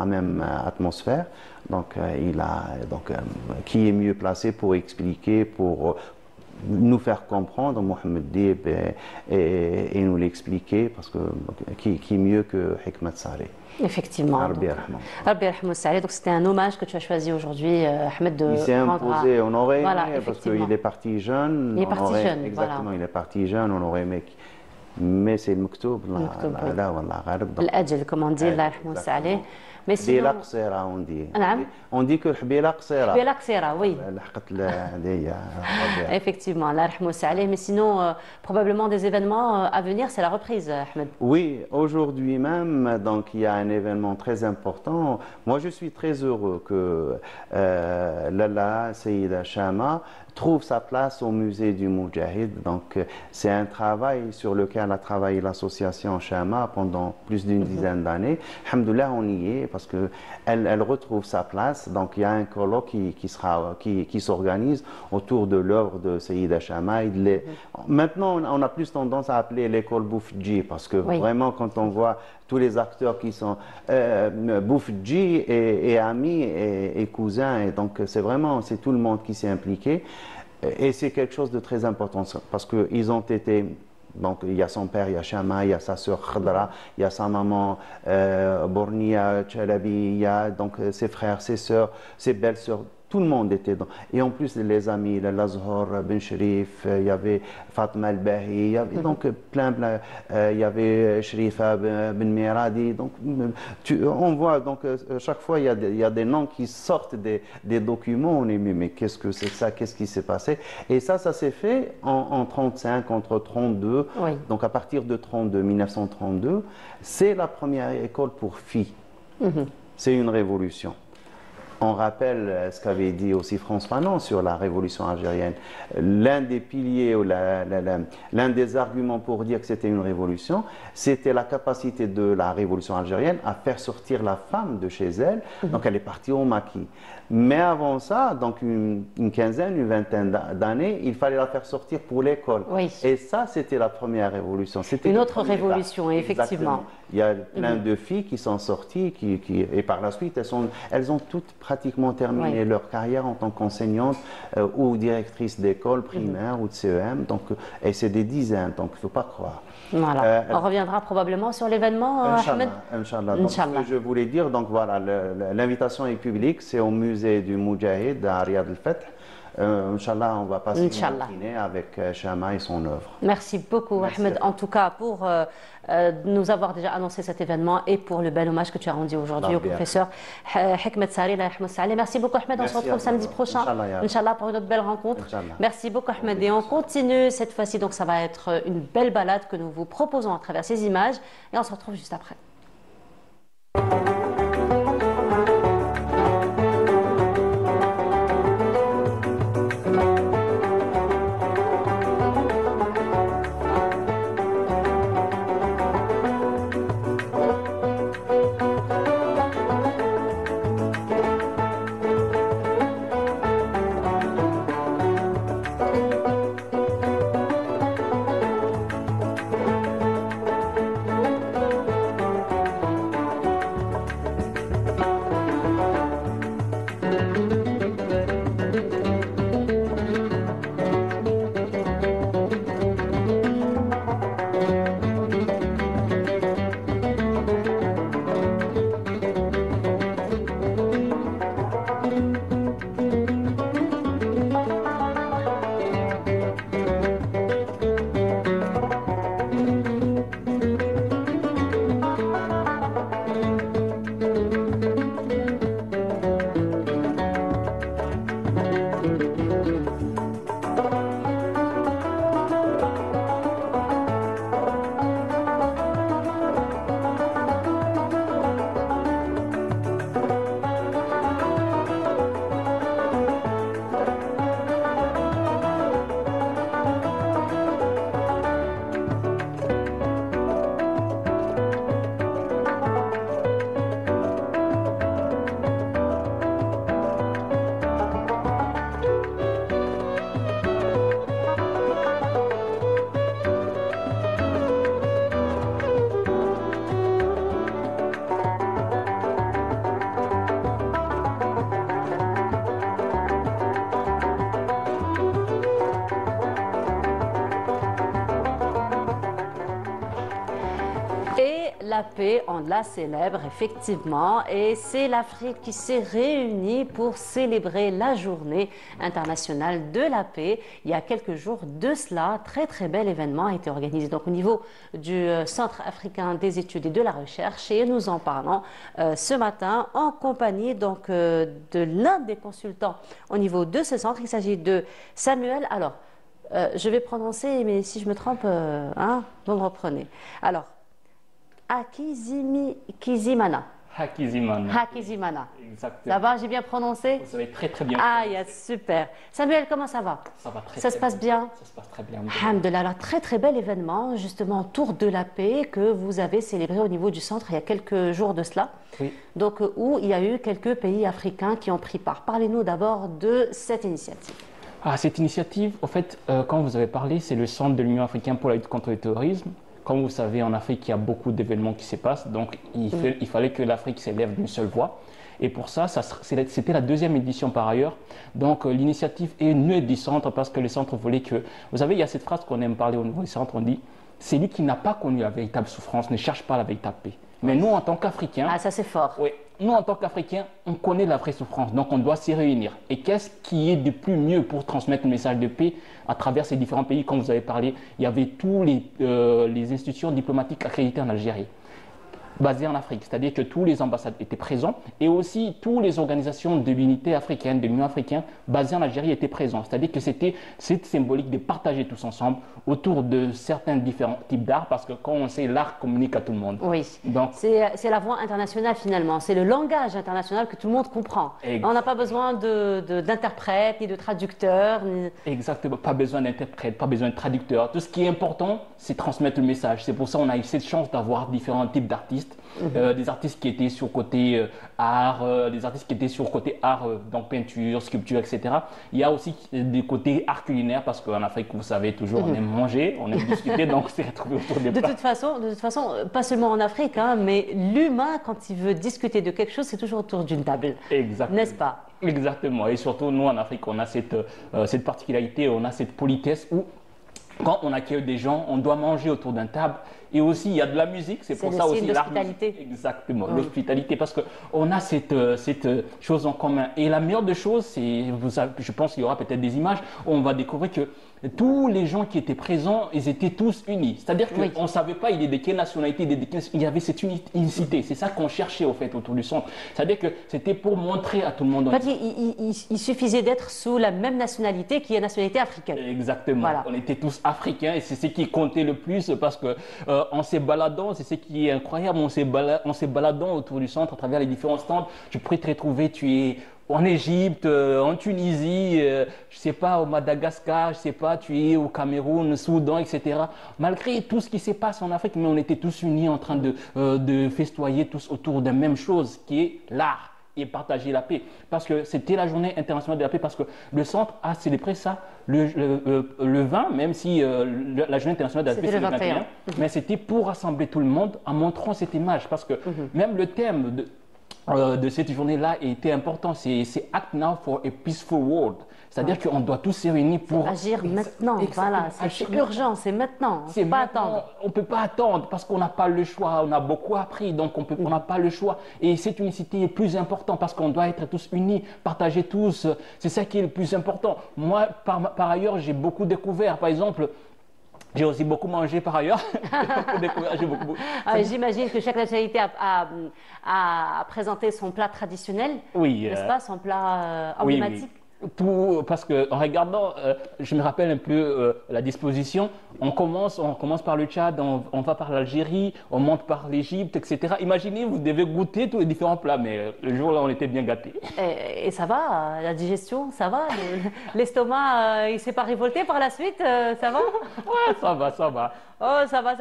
la même atmosphère. Donc qui est mieux placé pour expliquer, pour nous faire comprendre Mohamed Dib et nous l'expliquer, parce que qui mieux que Hikmat Saleh. Effectivement. Rabbi yarhamou. Rabbi yarhamou Saleh. Donc c'était un hommage que tu as choisi aujourd'hui, Ahmed, de Il s'est rendre imposé, on aurait aimé, Voilà, parce effectivement. qu'il est parti jeune. Il est parti jeune, Exactement, voilà. il est parti jeune, on aurait aimé. Mais c'est le mektoub, المكتوب. là, wallah, gharib. Donc, الأجل comme on dit, Allah yarhamou Saleh. Mais حبيلة sinon, قصيرة on dit. نعم. On dit que الحبيلة قصيرة. Bella Ksera, oui. لحقت هذه ربيع. Effectivement, Allah yarhamou Saleh. Mais sinon, probablement des événements à venir, c'est la reprise, Ahmed. Oui, aujourd'hui même, donc il y a un événement très important. Moi, je suis très heureux que Lalla Seyida Chama trouve sa place au musée du Moudjahid. Donc, c'est un travail sur lequel a travaillé l'association Chama pendant plus d'une dizaine d'années. Alhamdoulilah, on y est parce que elle retrouve sa place. Donc, il y a un colloque qui s'organise autour de l'œuvre de Seyida Chama. Maintenant, on a plus tendance à appeler l'école Boufdji parce que Oui. vraiment, quand on voit tous les acteurs qui sont Boufdji et amis et cousins, et donc c'est tout le monde qui s'est impliqué. Et c'est quelque chose de très important parce qu'ils ont été. Donc, il y a son père, il y a Chama, il y a sa sœur Khadra, il y a sa maman Bornia Chalabi, il y a donc ses frères, ses sœurs, ses belles-sœurs. Tout le monde était dans. Et en plus, les amis, Lazhar Ben Sherif, il y avait Fatma Al-Bahi, il y avait donc plein, il y avait Shrifa Ben Miradi. Donc, on voit, donc, chaque fois, il y a des noms qui sortent des documents. On est, mais qu'est-ce que c'est ça? Qu'est-ce qui s'est passé? Et ça s'est fait en 35, entre 32. Oui. Donc, à partir de 1932, c'est la première école pour filles. C'est une révolution. On rappelle ce qu'avait dit aussi François Fanon sur la révolution algérienne. L'un des piliers ou l'un des arguments pour dire que c'était une révolution, c'était la capacité de la révolution algérienne à faire sortir la femme de chez elle. Donc elle est partie au maquis. Mais avant ça, donc une quinzaine, une vingtaine d'années, il fallait la faire sortir pour l'école. Oui. Et ça, c'était la première révolution. C'était Une le autre premier révolution, pas. effectivement. Exactement. Il y a plein de filles qui sont sorties et par la suite, elles ont toutes pratiquement terminé Oui. leur carrière en tant qu'enseignantes ou directrices d'école primaire ou de CEM. Donc, et c'est des dizaines, donc il ne faut pas croire. Voilà. On reviendra probablement sur l'événement, Ahmed. Inch'Allah. Donc, ce que je voulais dire, donc voilà, l'invitation est publique, c'est au musée du Moudjahid à Riyad al-Fath. Inch'Allah, on va passer une matinée avec Chama et son œuvre. Merci beaucoup, Merci. Ahmed, en tout cas, pour nous avoir déjà annoncé cet événement et pour le bel hommage que tu as rendu aujourd'hui au professeur Hikmat Saleh. Merci beaucoup, Ahmed. On se retrouve samedi prochain, Inch'Allah, pour une autre belle rencontre. Merci beaucoup, Ahmed. Et on continue cette fois-ci, donc ça va être une belle balade que nous vous proposons à travers ces images. Et on se retrouve juste après. la paix, on la célèbre effectivement et c'est l'Afrique qui s'est réunie pour célébrer la journée internationale de la paix. Il y a quelques jours de cela, très bel événement a été organisé donc au niveau du Centre africain des études et de la recherche et nous en parlons ce matin en compagnie donc de l'un des consultants au niveau de ce centre. Il s'agit de Samuel. Alors, je vais prononcer, mais si je me trompe, vous me reprenez. Alors, Kizimana. Hakizimana. Exactement. Ça va, j'ai bien prononcé? Vous savez très bien. Ah, super. Samuel, comment ça va? Ça va très Ça se passe bien? Ça se passe très bien. Alhamdulillah, alors très bel événement, justement autour de la paix que vous avez célébré au niveau du centre il y a quelques jours de cela. Oui. Donc, où il y a eu quelques pays africains qui ont pris part. Parlez-nous d'abord de cette initiative. Cette initiative, en fait, quand vous avez parlé, c'est le Centre de l'Union africaine pour la lutte contre le terrorisme. Comme vous savez, en Afrique, il y a beaucoup d'événements qui se passent, donc il fallait que l'Afrique s'élève d'une seule voix. Et pour ça, c'était la deuxième édition par ailleurs. Donc l'initiative est née du centre parce que le centre voulait que... Vous savez, il y a cette phrase qu'on aime parler au niveau du centre, on dit « Celui qui n'a pas connu la véritable souffrance ne cherche pas la véritable paix ». Mais nous, en tant qu'Africains... Ah, ça c'est fort. Oui, nous, en tant qu'Africains, on connaît la vraie souffrance, donc on doit s'y réunir. Et qu'est-ce qui est de plus mieux pour transmettre le message de paix à travers ces différents pays? Comme vous avez parlé, il y avait tous les institutions diplomatiques accréditées en Algérie, basées en Afrique, c'est-à-dire que tous les ambassades étaient présents et aussi toutes les organisations de l'unité africaine, de l'Union africaine basées en Algérie étaient présentes. C'est-à-dire que c'était symbolique de partager tous ensemble autour de certains différents types d'art parce que quand on sait, l'art communique à tout le monde. Oui, c'est la voix internationale finalement, c'est le langage international que tout le monde comprend. Exactement. On n'a pas besoin d'interprètes ni de traducteurs. Exactement, pas besoin d'interprètes, pas besoin de traducteurs. Tout ce qui est important, c'est transmettre le message. C'est pour ça qu'on a eu cette chance d'avoir différents types d'artistes. Des artistes qui étaient sur côté art, des artistes qui étaient sur côté art, donc peinture, sculpture, etc. Il y a aussi des côtés art culinaire parce qu'en Afrique, vous savez, toujours on aime manger, on aime discuter, donc c'est retrouvé autour des plats. De toute façon, pas seulement en Afrique, mais l'humain, quand il veut discuter de quelque chose, c'est toujours autour d'une table. Exactement. N'est-ce pas? Exactement. Et surtout, nous, en Afrique, on a cette particularité, on a cette politesse où quand on accueille des gens, on doit manger autour d'une table. Et aussi, il y a de la musique, c'est pour ça aussi l'hospitalité. Exactement, l'hospitalité, parce qu'on a cette chose en commun. Et la meilleure des choses, c'est, je pense qu'il y aura peut-être des images où on va découvrir que tous les gens qui étaient présents, ils étaient tous unis. C'est-à-dire qu'on ne savait pas il est de quelle nationalité, il y avait cette unicité. C'est ça qu'on cherchait au fait autour du centre. C'est-à-dire que c'était pour montrer à tout le monde. En fait, il suffisait d'être sous la même nationalité qui est la nationalité africaine. Exactement. Voilà. On était tous africains et c'est ce qui comptait le plus parce que en se baladant, c'est ce qui est incroyable, en se baladant autour du centre à travers les différents stands, tu pourrais te retrouver, tu es en Égypte, en Tunisie, je sais pas, au Madagascar, je sais pas, tu es au Cameroun, Soudan, etc. Malgré tout ce qui se passe en Afrique, mais on était tous unis en train de festoyer tous autour de la même chose qui est l'art et partager la paix. Parce que c'était la journée internationale de la paix, parce que le centre a célébré ça le 20, même si la journée internationale de la paix c'est le 21. Mais c'était pour rassembler tout le monde en montrant cette image, parce que même le thème de cette journée-là était important, c'est Act Now for a Peaceful World. C'est-à-dire qu'on doit tous se réunir pour agir maintenant. Voilà, c'est urgent, c'est maintenant. On ne peut pas attendre. On ne peut pas attendre parce qu'on n'a pas le choix. On a beaucoup appris, donc on n'a pas le choix. Et cette unicité est plus importante parce qu'on doit être tous unis, partager tous. C'est ça qui est le plus important. Moi, par ailleurs, j'ai beaucoup découvert. Par exemple, j'ai aussi beaucoup mangé par ailleurs. J'imagine que chaque nationalité a présenté son plat traditionnel, n'est-ce pas, son plat emblématique. Oui. Tout, parce qu'en regardant, je me rappelle un peu la disposition, on commence par le Tchad, on va par l'Algérie, on monte par l'Égypte, etc. Imaginez, vous devez goûter tous les différents plats, mais le jour-là, on était bien gâtés. Et ça va, la digestion, ça va? L'estomac, il ne s'est pas révolté par la suite, ça va? Ouais, ça va, ça va. Oh, ça va.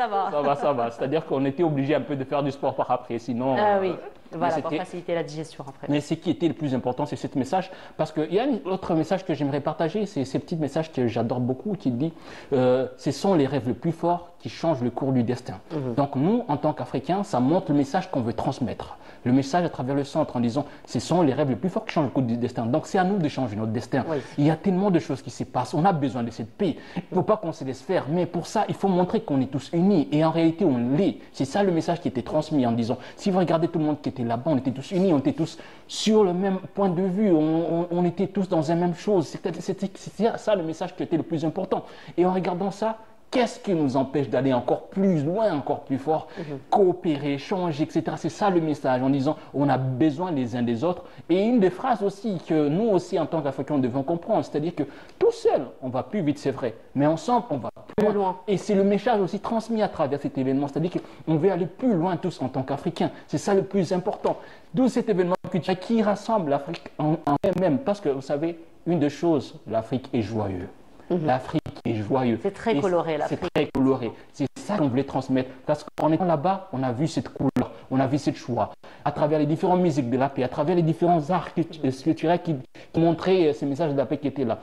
Ça va. C'est-à-dire qu'on était obligé un peu de faire du sport par après, sinon... oui, voilà, pour faciliter la digestion après. Mais ce qui était le plus important, c'est ce message, parce qu'il y a un autre message que j'aimerais partager, c'est ces petits messages que j'adore beaucoup, qui dit ce sont les rêves les plus forts qui change le cours du destin. Donc nous, en tant qu'Africains, ça montre le message qu'on veut transmettre. Le message à travers le centre en disant ce sont les rêves les plus forts qui changent le cours du destin. Donc c'est à nous de changer notre destin. Oui. Il y a tellement de choses qui se passent. On a besoin de cette paix. Il ne faut pas qu'on se laisse faire. Mais pour ça, il faut montrer qu'on est tous unis. Et en réalité, on l'est. C'est ça le message qui était transmis en disant si vous regardez tout le monde qui était là-bas, on était tous unis, on était tous sur le même point de vue, on était tous dans la même chose. C'était ça le message qui était le plus important. Et en regardant ça, qu'est-ce qui nous empêche d'aller encore plus loin, encore plus fort, coopérer, changer, etc. C'est ça le message en disant on a besoin les uns des autres. Et une des phrases aussi que nous aussi en tant qu'Africains devons comprendre, c'est-à-dire que tout seul on va plus vite, c'est vrai, mais ensemble on va plus loin. Et c'est le message aussi transmis à travers cet événement, c'est-à-dire qu'on veut aller plus loin tous en tant qu'Africains. C'est ça le plus important. D'où cet événement culturel qui rassemble l'Afrique en elle-même. Parce que vous savez, une des choses, l'Afrique est joyeuse. L'Afrique est joyeuse. C'est très coloré, l'Afrique. C'est très coloré. C'est ça qu'on voulait transmettre. Parce qu'en étant là-bas, on a vu cette couleur, on a vu cette joie. À travers les différentes musiques de la paix, à travers les différents arts culturels qui montraient ces messages de la paix qui étaient là.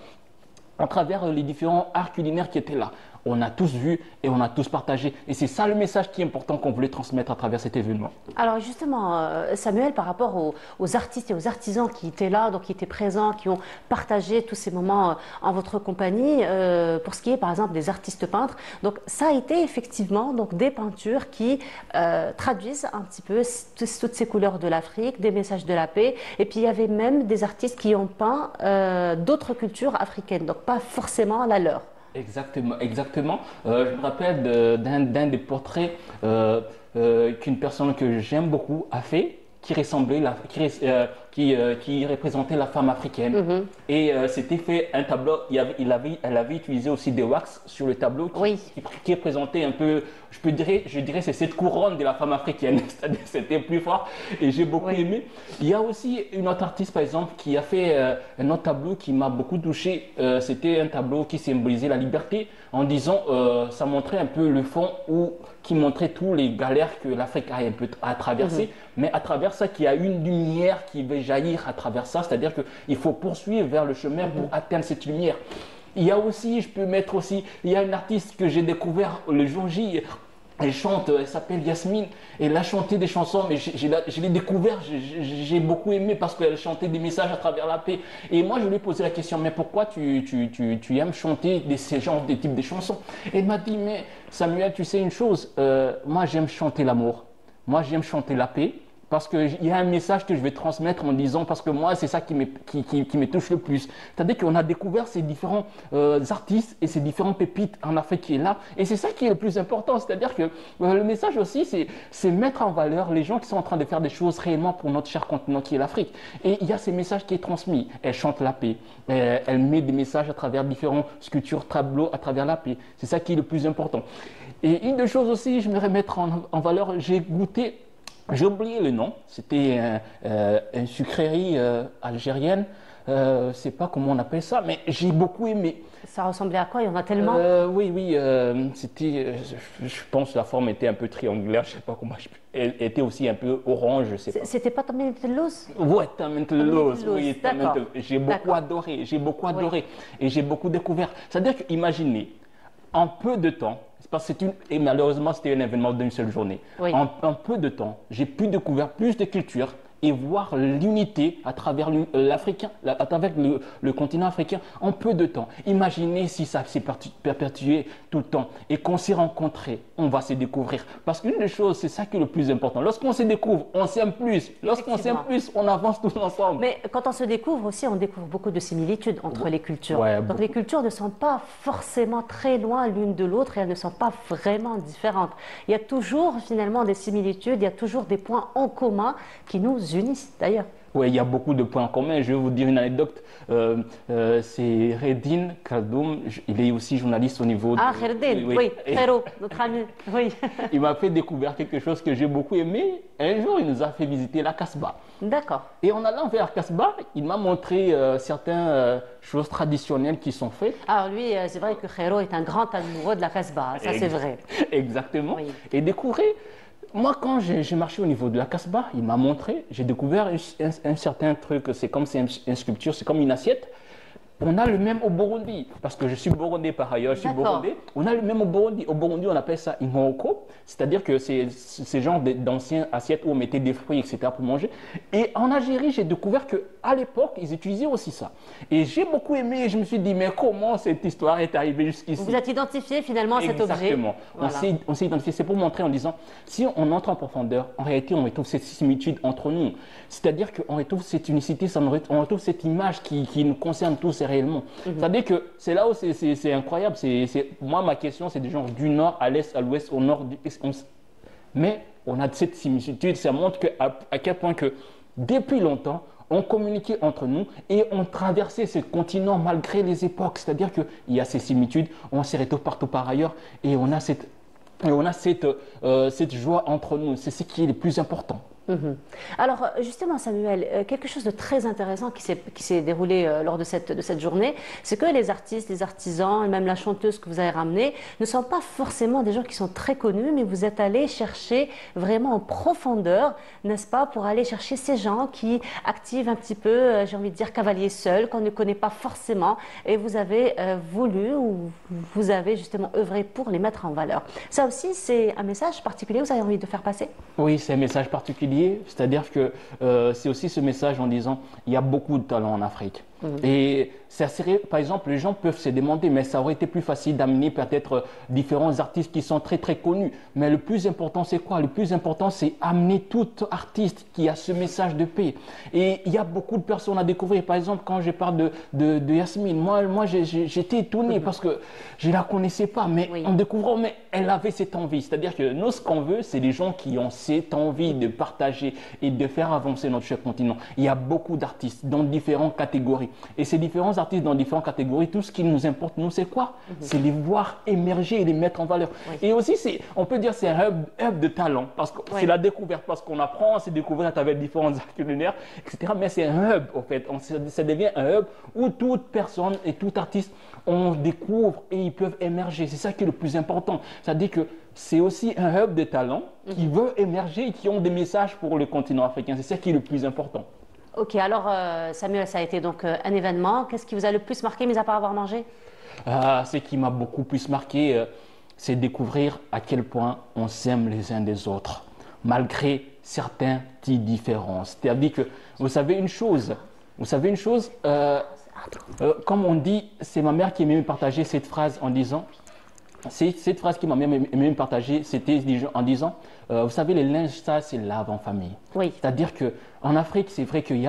À travers les différents arts culinaires qui étaient là. On a tous vu et on a tous partagé. Et c'est ça le message qui est important qu'on voulait transmettre à travers cet événement. Alors justement, Samuel, par rapport aux artistes et aux artisans qui étaient là, donc qui étaient présents, qui ont partagé tous ces moments en votre compagnie, pour ce qui est par exemple des artistes peintres, donc ça a été effectivement donc, des peintures qui traduisent un petit peu toutes ces couleurs de l'Afrique, des messages de la paix. Et puis il y avait même des artistes qui ont peint d'autres cultures africaines, donc pas forcément la leur. Exactement, exactement. Je me rappelle d'un des portraits qu'une personne que j'aime beaucoup a fait, qui ressemblait, qui représentait la femme africaine. Et c'était fait un tableau, elle avait utilisé aussi des wax sur le tableau qui représentait un peu, je dirais c'est cette couronne de la femme africaine, c'est-à-dire c'était plus fort et j'ai beaucoup aimé. Il y a aussi une autre artiste par exemple qui a fait un autre tableau qui m'a beaucoup touché, c'était un tableau qui symbolisait la liberté en disant, ça montrait un peu le fond qui montrait tous les galères que l'Afrique a un peu à traverser, mais à travers ça qu'il y a une lumière qui va jaillir à travers ça, c'est-à-dire qu'il faut poursuivre vers le chemin pour atteindre cette lumière. Il y a aussi, je peux mettre aussi, il y a une artiste que j'ai découvert le jour J, elle chante, elle s'appelle Yasmine, elle a chanté des chansons, mais je l'ai découvert, j'ai beaucoup aimé parce qu'elle chantait des messages à travers la paix. Et moi, je lui ai posé la question, mais pourquoi tu aimes chanter ces genres de types de chansons? Elle m'a dit, mais Samuel, tu sais une chose, moi j'aime chanter l'amour, moi j'aime chanter la paix. Parce qu'il y a un message que je vais transmettre en disant, parce que moi, c'est ça qui me touche le plus. C'est-à-dire qu'on a découvert ces différents artistes et ces différents pépites en Afrique qui est là. Et c'est ça qui est le plus important. C'est-à-dire que le message aussi, c'est mettre en valeur les gens qui sont en train de faire des choses réellement pour notre cher continent qui est l'Afrique. Et il y a ces messages qui sont transmis. Elle chante la paix. Elle met des messages à travers différentes sculptures, tableaux, à travers la paix. C'est ça qui est le plus important. Et une des choses aussi, je voudrais mettre en valeur, j'ai goûté... J'ai oublié le nom, c'était une sucrerie algérienne, je ne sais pas comment on appelle ça, mais j'ai beaucoup aimé. Ça ressemblait à quoi? Il y en a tellement. Oui, c'était, je pense que la forme était un peu triangulaire, je ne sais pas comment, elle était aussi un peu orange, je ne sais pas. C'était pas Tamentelos? Oui, Tamentelos, oui, j'ai beaucoup adoré, et j'ai beaucoup découvert. C'est-à-dire que, imaginez, en peu de temps, parce que et malheureusement c'était un événement d'une seule journée. En peu de temps, j'ai pu découvrir plus de cultures et voir l'unité à travers l'Africain, à travers le continent africain en peu de temps. Imaginez si ça s'est perpétué tout le temps et qu'on s'est rencontrés, on va se découvrir. Parce qu'une des choses, c'est ça qui est le plus important. Lorsqu'on se découvre, on s'aime plus. Lorsqu'on s'aime plus, on avance tous ensemble. Mais quand on se découvre aussi, on découvre beaucoup de similitudes entre les cultures. Donc les cultures ne sont pas forcément très loin l'une de l'autre et elles ne sont pas vraiment différentes. Il y a toujours finalement des similitudes, il y a toujours des points en commun qui nous unissent d'ailleurs. Oui, il y a beaucoup de points communs. Je vais vous dire une anecdote. C'est Redine Kaldoum, il est aussi journaliste au niveau de... Ah, Redine, oui, Khero, notre ami, oui. Il m'a fait découvrir quelque chose que j'ai beaucoup aimé. Un jour, il nous a fait visiter la Casbah. D'accord. Et en allant vers Casbah, il m'a montré certaines choses traditionnelles qui sont faites. Alors lui, c'est vrai que Khero est un grand amoureux de la Casbah, ça c'est vrai. Exactement. Oui. Et découvrir... Moi, quand j'ai marché au niveau de la Casbah, il m'a montré, j'ai découvert un certain truc, c'est comme une sculpture, c'est comme une assiette. on a le même au Burundi, parce que je suis burundais par ailleurs, je suis burundais, on a le même au Burundi. Au Burundi, on appelle ça ingoko, c'est-à-dire que c'est ces genres d'anciens assiettes où on mettait des fruits, etc. pour manger. Et en Algérie, j'ai découvert qu'à l'époque, ils utilisaient aussi ça. Et j'ai beaucoup aimé, et je me suis dit, mais comment cette histoire est arrivée jusqu'ici? Vous êtes identifié finalement à cet objet. Exactement. Voilà. On s'est identifié, c'est pour montrer en disant, si on entre en profondeur, en réalité, on retrouve cette similitude entre nous. C'est-à-dire qu'on retrouve cette unicité, on retrouve cette image qui nous concerne tous réellement. C'est-à-dire que c'est là où c'est incroyable. Moi, ma question, c'est du genre du nord à l'est, à l'ouest, au nord. Mais on a cette similitude. Ça montre à quel point que depuis longtemps, on communiquait entre nous et on traversait ce continent malgré les époques. C'est-à-dire qu'il y a ces similitudes, on s'y retrouve partout par ailleurs et on a cette joie entre nous. C'est ce qui est le plus important. Alors justement Samuel, quelque chose de très intéressant qui s'est déroulé lors de cette journée, c'est que les artistes, les artisans et même la chanteuse que vous avez ramenée ne sont pas forcément des gens qui sont très connus, mais vous êtes allés chercher vraiment en profondeur, n'est-ce pas, pour aller chercher ces gens qui activent un petit peu, j'ai envie de dire cavalier seul, qu'on ne connaît pas forcément, et vous avez voulu ou vous avez justement œuvré pour les mettre en valeur. Ça aussi c'est un message particulier que vous avez envie de faire passer? Oui, c'est un message particulier. C'est-à-dire que c'est aussi ce message en disant il y a beaucoup de talents en Afrique. Et ça serait, par exemple, les gens peuvent se demander, mais ça aurait été plus facile d'amener peut-être différents artistes qui sont très très connus. Mais le plus important, c'est quoi? Le plus important, c'est amener tout artiste qui a ce message de paix. Et il y a beaucoup de personnes à découvrir. Par exemple, quand je parle de Yasmine, moi j'étais étonné parce que je ne la connaissais pas. Mais en découvrant, mais elle avait cette envie. C'est-à-dire que nous, ce qu'on veut, c'est des gens qui ont cette envie de partager et de faire avancer notre cher continent. Il y a beaucoup d'artistes dans différentes catégories. Et ces différents artistes dans différentes catégories, tout ce qui nous importe, nous, c'est quoi? C'est les voir émerger et les mettre en valeur. Et aussi, on peut dire c'est un hub de talent, parce que c'est la découverte, parce qu'on apprend à se découvrir à travers différents arts culinaires, etc. Mais c'est un hub, en fait. Ça devient un hub où toute personne et tout artiste, on découvre et ils peuvent émerger. C'est ça qui est le plus important. C'est-à-dire que c'est aussi un hub de talent qui veut émerger et qui ont des messages pour le continent africain. C'est ça qui est le plus important. Ok, alors Samuel, ça a été donc un événement. Qu'est-ce qui vous a le plus marqué, mis à part avoir mangé? Ce qui m'a beaucoup plus marqué, c'est découvrir à quel point on s'aime les uns des autres, malgré certaines petites différences. C'est-à-dire que, vous savez une chose, comme on dit, c'est ma mère qui m'a partagé cette phrase en disant, cette phrase qui m'a même partagée, c'était en disant, vous savez, les linges, ça, c'est lave en famille. Oui. C'est-à-dire qu'en Afrique, c'est vrai qu'il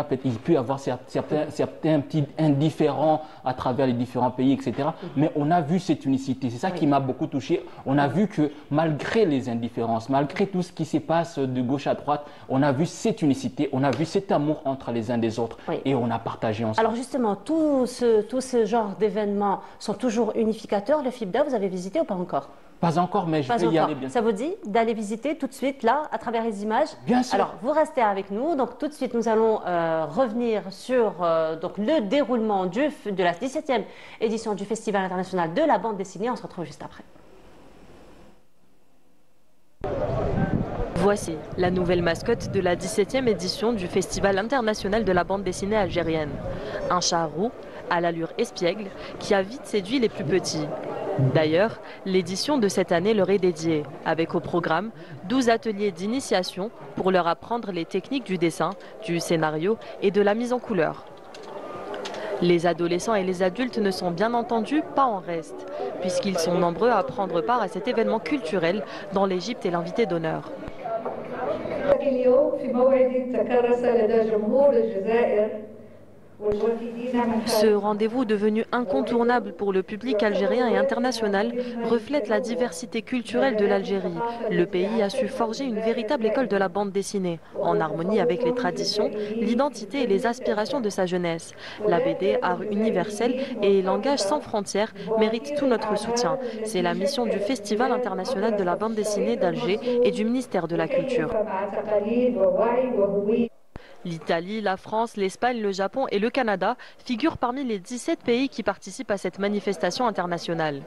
peut y avoir certains petits indifférents à travers les différents pays, etc. Mais on a vu cette unicité. C'est ça qui m'a beaucoup touché. On a vu que malgré les indifférences, malgré tout ce qui se passe de gauche à droite, on a vu cette unicité, on a vu cet amour entre les uns des autres et on a partagé ensemble. Alors justement, tous ce genre d'événements sont toujours unificateurs. Le FIBDA, vous avez visité ou pas encore? Pas encore, mais je vais y aller bien sûr. Ça vous dit d'aller visiter tout de suite, là, à travers les images? Bien sûr. Alors, vous restez avec nous. Donc, tout de suite, nous allons revenir sur donc, le déroulement de la 17e édition du Festival international de la bande dessinée. On se retrouve juste après. Voici la nouvelle mascotte de la 17e édition du Festival international de la bande dessinée algérienne. Un chat roux, à l'allure espiègle, qui a vite séduit les plus petits. D'ailleurs, l'édition de cette année leur est dédiée, avec au programme 12 ateliers d'initiation pour leur apprendre les techniques du dessin, du scénario et de la mise en couleur. Les adolescents et les adultes ne sont bien entendu pas en reste, puisqu'ils sont nombreux à prendre part à cet événement culturel dont l'Égypte est l'invité d'honneur. Ce rendez-vous devenu incontournable pour le public algérien et international reflète la diversité culturelle de l'Algérie. Le pays a su forger une véritable école de la bande dessinée, en harmonie avec les traditions, l'identité et les aspirations de sa jeunesse. La BD, art universel et langage sans frontières, mérite tout notre soutien. C'est la mission du Festival international de la bande dessinée d'Alger et du ministère de la Culture. L'Italie, la France, l'Espagne, le Japon et le Canada figurent parmi les 17 pays qui participent à cette manifestation internationale.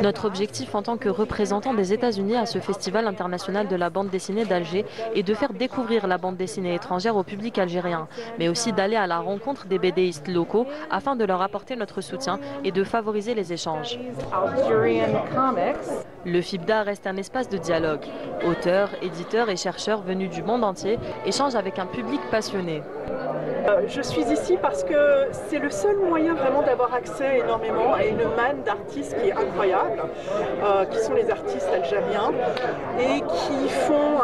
Notre objectif en tant que représentant des États-Unis à ce Festival international de la bande dessinée d'Alger est de faire découvrir la bande dessinée étrangère au public algérien, mais aussi d'aller à la rencontre des BDistes locaux afin de leur apporter notre soutien et de favoriser les échanges. Le FIBDA reste un espace de dialogue. Auteurs, éditeurs et chercheurs venus du monde entier échangent avec un public passionné. Je suis ici parce que c'est le seul moyen vraiment d'avoir accès énormément à une manne d'artistes qui est incroyable, qui sont les artistes algériens et qui font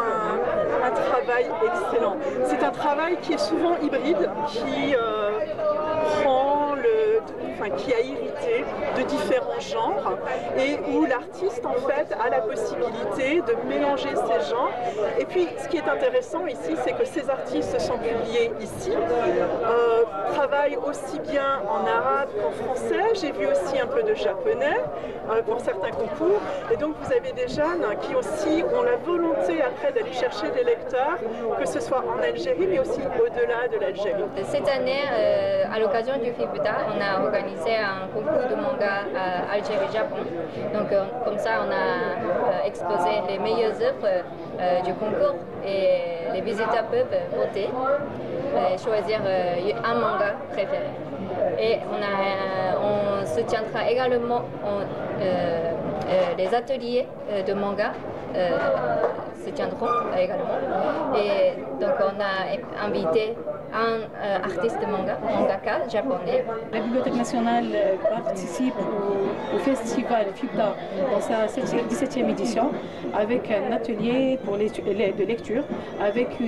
un travail excellent. C'est un travail qui est souvent hybride, qui a hérité de différents genres et où l'artiste en fait a la possibilité de mélanger ces genres. Et puis ce qui est intéressant ici, c'est que ces artistes sont publiés ici, travaillent aussi bien en arabe qu'en français. J'ai vu aussi un peu de japonais pour certains concours. Et donc vous avez des jeunes qui aussi ont la volonté après d'aller chercher des lecteurs, que ce soit en Algérie mais aussi au-delà de l'Algérie. Cette année, à l'occasion du FIBDA, on a organisé un concours de manga Algérie-Japon. Donc comme ça, on a exposé les meilleures œuvres du concours et les visiteurs peuvent voter, choisir un manga préféré. Et on se tiendra également les ateliers de manga se tiendront également. Et donc on a invité un artiste mangaka japonais. La Bibliothèque nationale participe au festival FIBDA dans sa 17e édition avec un atelier de lecture avec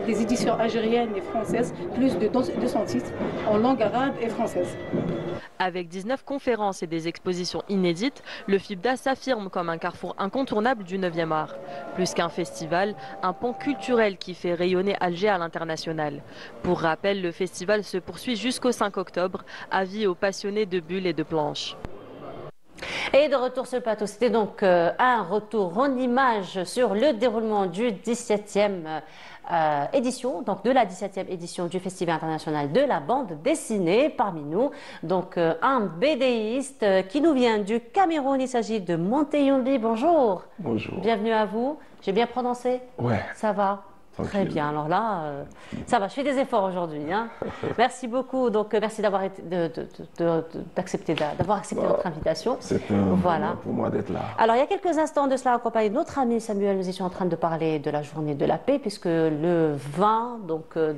des éditions algériennes et françaises, plus de 200 titres en langue arabe et française. Avec 19 conférences et des expositions inédites, le FIBDA s'affirme comme un carrefour incontournable du 9e art. Plus qu'un festival, un pont culturel qui fait rayonner Alger à l'international. Pour rappel, le festival se poursuit jusqu'au 5 octobre, avis aux passionnés de bulles et de planches. Et de retour sur le plateau, c'était donc un retour en images sur le déroulement du 17e édition, donc de la 17e édition du Festival international de la bande dessinée. Parmi nous, donc un BDiste qui nous vient du Cameroun. Il s'agit de Monteyombi. Bonjour. Bonjour. Bienvenue à vous. J'ai bien prononcé? Ouais. Ça va? Tranquille. Très bien. Alors là, ça va. Je fais des efforts aujourd'hui. Hein. Merci beaucoup. Donc, merci d'avoir accepté notre invitation. C'est un voilà. pour moi d'être là. Alors, il y a quelques instants de cela, accompagné de notre ami Samuel, nous étions en train de parler de la journée de la paix, puisque le 20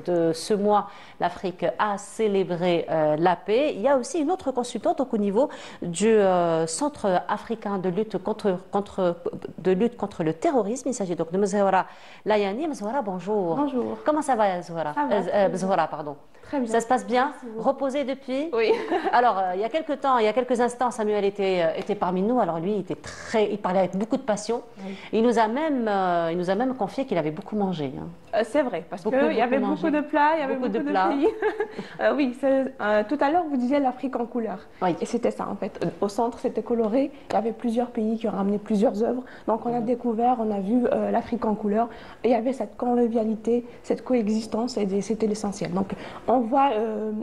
de ce mois, l'Afrique a célébré la paix. Il y a aussi une autre consultante au niveau du Centre africain de lutte contre le terrorisme. Il s'agit donc de Mzahora Layani. Mzahora, bonjour. Bonjour. Comment ça va, Mzahora? Mzahora, pardon. Très bien. Ça se passe bien? Reposé depuis? Oui. Alors, il y a quelques instants, Samuel était parmi nous. Alors lui, il parlait avec beaucoup de passion. Oui. Il nous a même confié qu'il avait beaucoup mangé. Hein. C'est vrai, parce qu'il y avait beaucoup de plats, il y avait beaucoup de pays. Oui, tout à l'heure, vous disiez l'Afrique en couleur. Oui. Et c'était ça, en fait. Au centre, c'était coloré. Il y avait plusieurs pays qui ont ramené plusieurs œuvres. Donc, on a découvert, on a vu l'Afrique en couleur. Et il y avait cette convivialité, cette coexistence, et c'était l'essentiel. Donc, on voit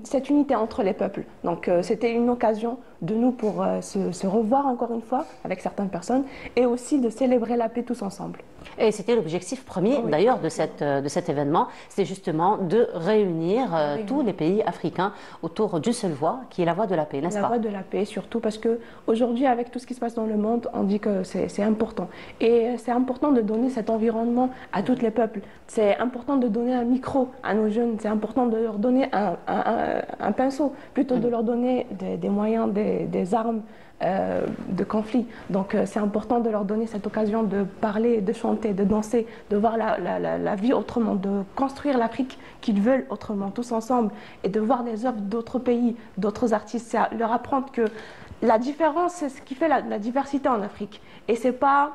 cette unité entre les peuples. Donc, c'était une occasion de nous pour se revoir encore une fois avec certaines personnes et aussi de célébrer la paix tous ensemble. Et c'était l'objectif premier d'ailleurs de cet événement, c'est justement de réunir tous les pays africains autour d'une seule voix qui est la voix de la paix, n'est-ce pas? La voix de la paix, surtout parce qu'aujourd'hui, avec tout ce qui se passe dans le monde, on dit que c'est important. Et c'est important de donner cet environnement à tous les peuples. C'est important de donner un micro à nos jeunes, c'est important de leur donner un pinceau, plutôt de leur donner des moyens, des armes de conflit. Donc c'est important de leur donner cette occasion de parler, de chanter, de danser, de voir la vie autrement, de construire l'Afrique qu'ils veulent autrement, tous ensemble, et de voir des œuvres d'autres pays, d'autres artistes. C'est leur apprendre que la différence, c'est ce qui fait la diversité en Afrique. Et c'est pas...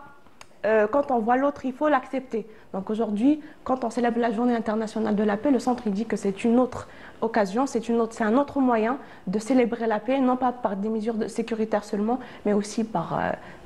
quand on voit l'autre, il faut l'accepter. Donc aujourd'hui, quand on célèbre la journée internationale de la paix, le centre il dit que c'est une autre occasion, c'est un autre moyen de célébrer la paix, non pas par des mesures sécuritaires seulement, mais aussi par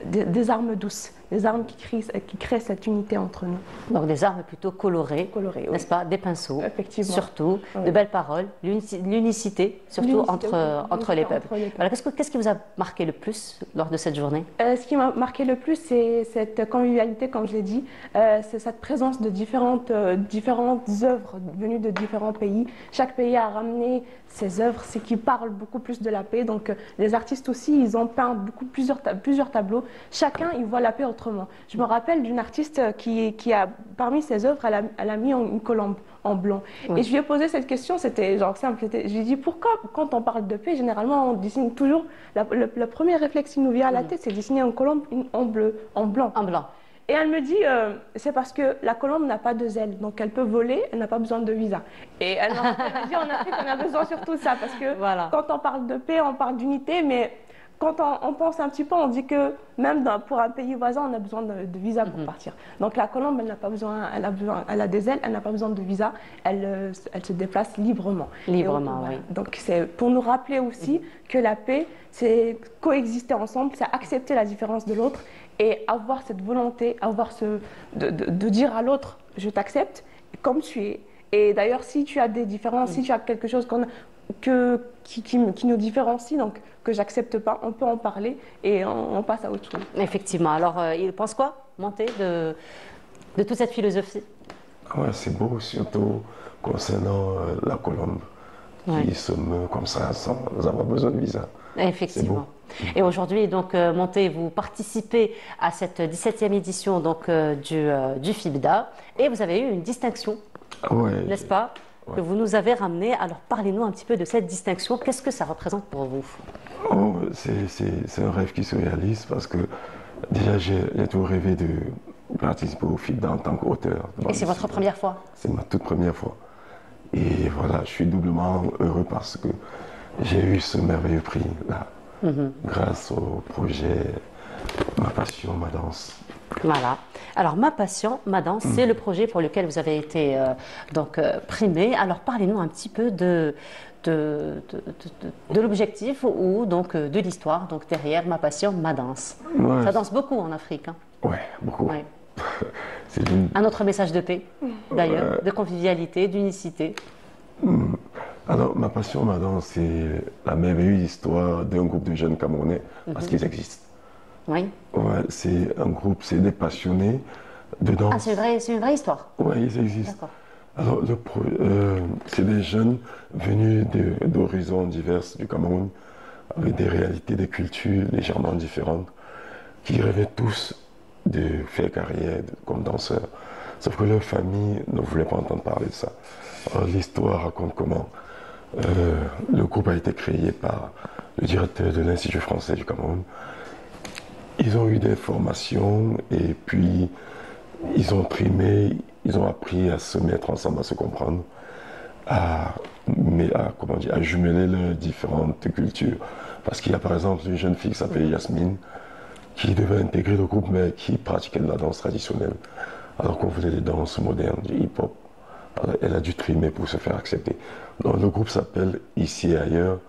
des armes douces, des armes qui créent cette unité entre nous. Donc des armes plutôt colorées, n'est-ce pas? Des pinceaux, surtout, de belles paroles, l'unicité, surtout entre les peuples. Voilà, qu'est-ce qui vous a marqué le plus lors de cette journée? Ce qui m'a marqué le plus, c'est cette convivialité, comme je l'ai dit, c'est cette présence de différentes œuvres venues de différents pays. Chaque pays a ramené ses œuvres, c'est qui parlent beaucoup plus de la paix. Donc les artistes aussi, ils ont peint plusieurs tableaux. Chacun, il voit la paix autrement. Je me rappelle d'une artiste qui a, parmi ses œuvres, elle a mis une colombe en blanc. Oui. Et je lui ai posé cette question, c'était genre simple. Je lui ai dit, pourquoi quand on parle de paix, généralement on dessine toujours, le premier réflexe qui nous vient à la tête, c'est dessiner une colombe en blanc. En blanc. Et elle me dit, c'est parce que la colombe n'a pas deux ailes, donc elle peut voler, elle n'a pas besoin de visa. Et elle m'a dit, en Afrique, on a besoin surtout de ça, parce que quand on parle de paix, on parle d'unité, mais quand on pense un petit peu, on dit que même pour un pays voisin, on a besoin de visa pour partir. Donc la colombe, elle n'a pas besoin, elle a des ailes, elle n'a pas besoin de visa, elle se déplace librement. Librement, oui. Donc c'est pour nous rappeler aussi que la paix, c'est coexister ensemble, c'est accepter la différence de l'autre et avoir cette volonté, de dire à l'autre, je t'accepte comme tu es. Et d'ailleurs, si tu as des différences, si tu as quelque chose qui nous différencie, donc que j'accepte pas, on peut en parler et on passe à autre chose. Effectivement. Alors, il pense quoi, Monté, de toute cette philosophie? Ouais, c'est beau, surtout concernant la colombe qui se meut comme ça sans avoir besoin de visa. Effectivement. Et aujourd'hui, donc, Monté, vous participez à cette 17e édition donc, du FIBDA et vous avez eu une distinction, n'est-ce pas, que vous nous avez ramené. Alors, parlez-nous un petit peu de cette distinction. Qu'est-ce que ça représente pour vous? C'est un rêve qui se réalise parce que déjà, j'ai toujours rêvé de participer au FIBDA en tant qu'auteur. Et c'est votre première fois? C'est ma toute première fois. Et voilà, je suis doublement heureux parce que j'ai eu ce merveilleux prix-là, grâce au projet Ma Passion, Ma Danse. Voilà. Alors, Ma Passion, Ma Danse, c'est le projet pour lequel vous avez été primé. Alors, parlez-nous un petit peu de l'objectif ou donc de l'histoire donc derrière Ma Passion, Ma Danse. Ouais, ça danse beaucoup en Afrique. Hein. Oui, beaucoup. Ouais. Un autre message de paix, d'ailleurs, de convivialité, d'unicité. Alors, Ma Passion, Ma Danse, c'est la merveilleuse histoire d'un groupe de jeunes Camerounais, parce qu'ils existent. Oui. Ouais, c'est un groupe, c'est des passionnés de danse. Ah, c'est une vraie histoire? Oui, ils existent. Alors, c'est des jeunes venus d'horizons divers du Cameroun, avec des réalités, des cultures légèrement différentes, qui rêvaient tous de faire carrière comme danseurs. Sauf que leur famille ne voulait pas entendre parler de ça. Alors, l'histoire raconte comment le groupe a été créé par le directeur de l'Institut français du Cameroun. Ils ont eu des formations et puis ils ont primé, ils ont appris à se mettre ensemble, à se comprendre, à jumeler leurs différentes cultures. Parce qu'il y a par exemple une jeune fille qui s'appelle Yasmine, qui devait intégrer le groupe mais qui pratiquait de la danse traditionnelle, alors qu'on voulait des danses modernes, du hip-hop. Elle a dû trimer pour se faire accepter. Donc le groupe s'appelle Ici et Ailleurs.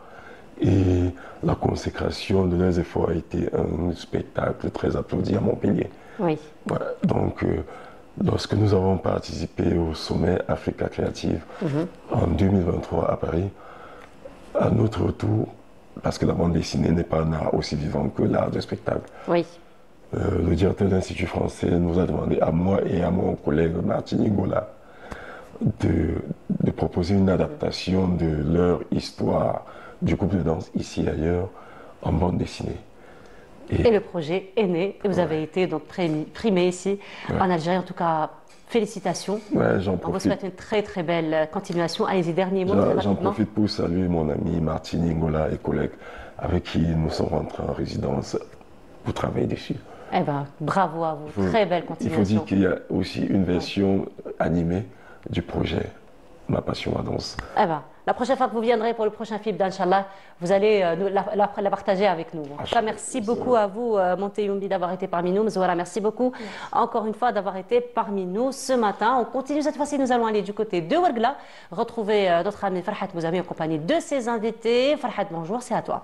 Et la consécration de leurs efforts a été un spectacle très applaudi à Montpellier. Oui. Voilà. Donc, lorsque nous avons participé au sommet Africa Créative en 2023 à Paris, à notre retour, parce que la bande dessinée n'est pas un art aussi vivant que l'art du spectacle, le directeur de l'Institut français nous a demandé, à moi et à mon collègue Martin Ngola, de proposer une adaptation de leur histoire du groupe de danse Ici et Ailleurs en bande dessinée. Et le projet est né et vous avez été donc primé ici en Algérie. En tout cas, félicitations. J'en profite. On vous souhaite une très très belle continuation. Allez-y, dernier mot. J'en profite pour saluer mon ami Martin Ngola et collègues avec qui nous sommes rentrés en résidence pour travailler dessus. Eh ben, bravo à vous. Très belle continuation. Il faut dire qu'il y a aussi une version animée du projet ma passion à danse. Eh ben, la prochaine fois que vous viendrez pour le prochain FIBDA, Inch'Allah, vous allez la partager avec nous. En tout cas, merci beaucoup à vous, Monteyoumbi, d'avoir été parmi nous. Mzouara, merci beaucoup encore une fois d'avoir été parmi nous ce matin. On continue cette fois-ci, nous allons aller du côté de Ouargla, retrouver notre ami Farhat Mouzami en compagnie de ses invités. Farhat, bonjour, c'est à toi.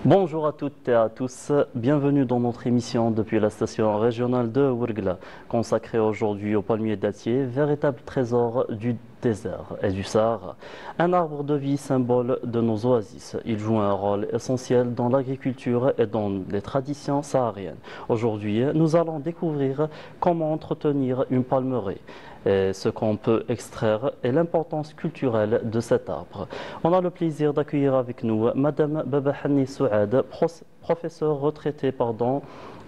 Bonjour à toutes et à tous, bienvenue dans notre émission depuis la station régionale de Ouargla, consacrée aujourd'hui au palmier dattier, véritable trésor du désert et du Sahara. Un arbre de vie symbole de nos oasis. Il joue un rôle essentiel dans l'agriculture et dans les traditions sahariennes. Aujourd'hui, nous allons découvrir comment entretenir une palmeraie, et ce qu'on peut extraire et l'importance culturelle de cet arbre. On a le plaisir d'accueillir avec nous Madame Babahani Souad, professeure retraitée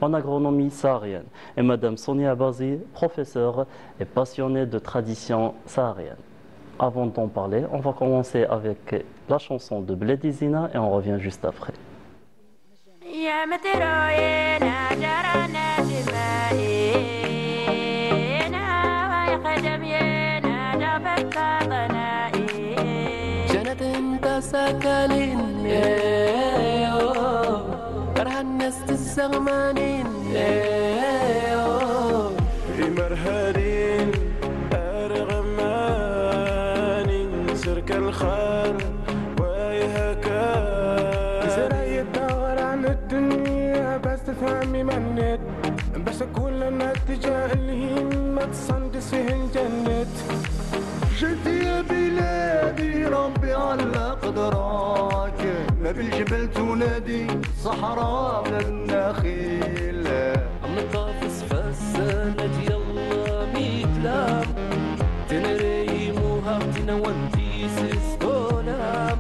en agronomie saharienne, et Madame Sonia Abazi, professeure et passionnée de traditions sahariennes. Avant d'en parler, on va commencer avec la chanson de Bledizina et on revient juste après. الناس الزغمانين في مرهدين أرغمانين سرك الخال ويهكا زرعي الدور عن الدنيا بس تفهمي منت بس كل النتيجة الهمة تصندس فيه الجنة جدي يا بلادي ربي على قدراك ما بالجبل تنادي صحراء من النخيل مطافس فسانة يلا ميتلام تنري موهاتنا وانتيس استولام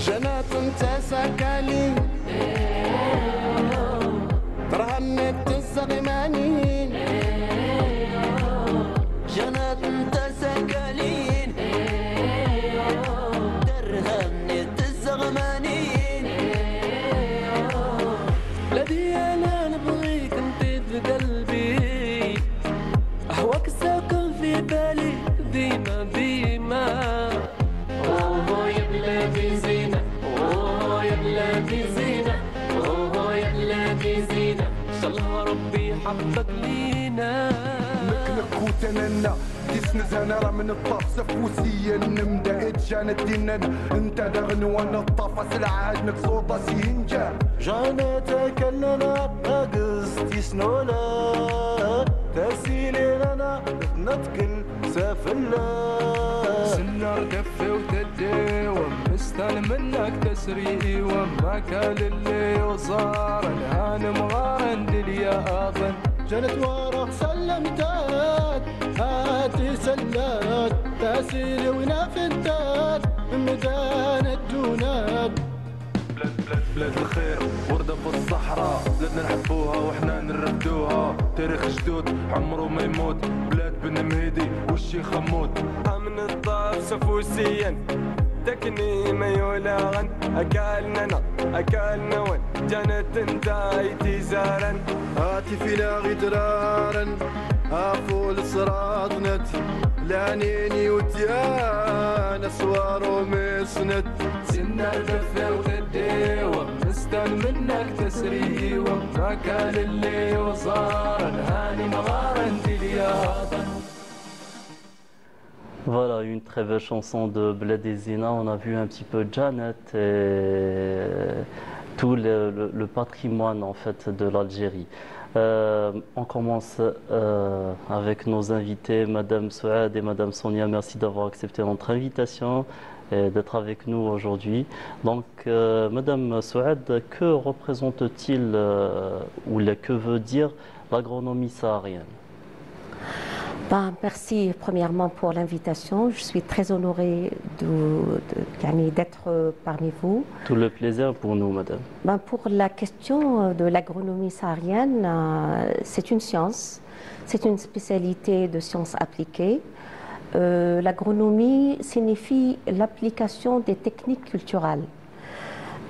جنات تسكالين ترهنت الزغمانين جنات تسكالين درهنت الزغمانين لدي انا نبغيك انت بقلبي احواك ساكن في بالي ديما ديما اوه يا بلادي زينة اوه يا بلادي زينة اوه يا بلادي زينة ان شاء الله ربي حبك لينا نكنك وتننا جسنا زنرة من الطرف سفوسية نمدا اتجانا دينا انت دغن وانا الطفس العاجنك صوتا سينجا جانا تكلنا قاقصتي سنولا تسيلي لنا نتكل سافلا سنار كفي وتدي ومستل منك تسري وما كان اللي وصار الهانم غارن دليا اظن جنت ورا سلمتات هاتي سلات تاسيلي ونافتات ميدان الدونات بلاد الخير وردة في الصحراء بلادنا نحبوها وحنا نردوها تاريخ جدود عمره ما يموت بلاد بن مهيدي والشيخ خمود من الطاف سفوسيا تكني ما يولاغن أكلنا أكلنا وين جنت انتايتي زارن هاتي فينا غدرارا أفول صراط نت لعنيني وتيانا صوار ومسند سنة دفة وتدي ومستن منك تسري وما كان اللي وصار الهاني مغارا دلياطا. Voilà, une très belle chanson de Bledizina. On a vu un petit peu Janet et tout le patrimoine en fait de l'Algérie. On commence avec nos invités, Madame Souad et Madame Sonia. Merci d'avoir accepté notre invitation et d'être avec nous aujourd'hui. Donc, Madame Souad, que représente-t-il ou que veut dire l'agronomie saharienne? Merci premièrement pour l'invitation. Je suis très honorée d'être parmi vous. Tout le plaisir pour nous, madame. Pour la question de l'agronomie saharienne, c'est une science, c'est une spécialité de sciences appliquées. L'agronomie signifie l'application des techniques culturelles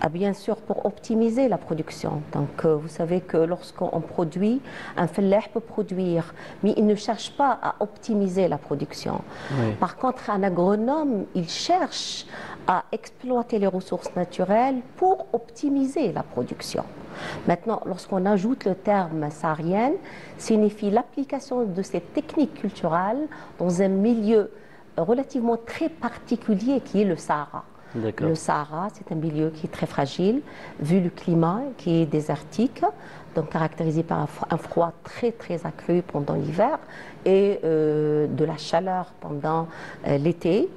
bien sûr, pour optimiser la production. Donc, vous savez que lorsqu'on produit, un fellah peut produire, mais il ne cherche pas à optimiser la production. Oui. Par contre, un agronome, il cherche à exploiter les ressources naturelles pour optimiser la production. Maintenant, lorsqu'on ajoute le terme saharienne, signifie l'application de ces techniques culturelles dans un milieu relativement très particulier qui est le Sahara. Le Sahara, c'est un milieu qui est très fragile, vu le climat qui est désertique, donc caractérisé par un froid très très accru pendant l'hiver et de la chaleur pendant l'été,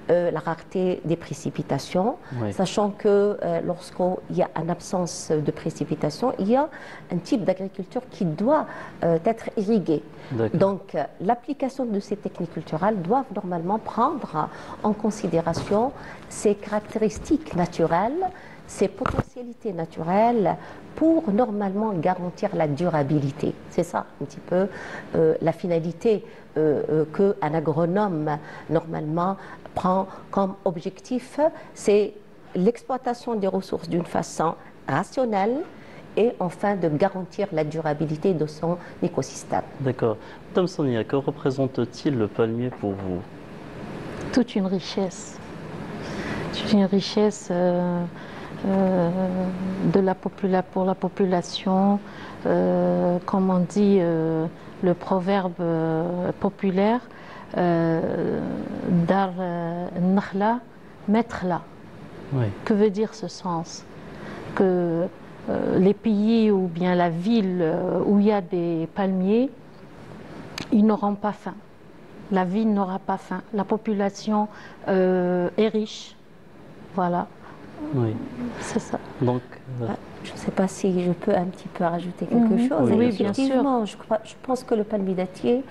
la rareté des précipitations, sachant que lorsqu'il y a une absence de précipitations, il y a un type d'agriculture qui doit être irrigué. Donc l'application de ces techniques culturelles doivent normalement prendre en considération ces caractéristiques naturelles, ces potentialités naturelles pour normalement garantir la durabilité. C'est ça un petit peu la finalité qu'un agronome normalement prend comme objectif, c'est l'exploitation des ressources d'une façon rationnelle et enfin de garantir la durabilité de son écosystème. D'accord. Madame Sonia, que représente-t-il le palmier pour vous? Toute une richesse. Toute une richesse pour la population. Comme on dit, le proverbe populaire, Dar Nakhla, mettre là. Que veut dire ce sens? Que les pays ou bien la ville où il y a des palmiers, ils n'auront pas faim. La ville n'aura pas faim. La population est riche. Voilà. Oui. C'est ça. Donc, je ne sais pas si je peux un petit peu rajouter quelque chose. Oui, bien sûr. Je pense que le palmier dattier,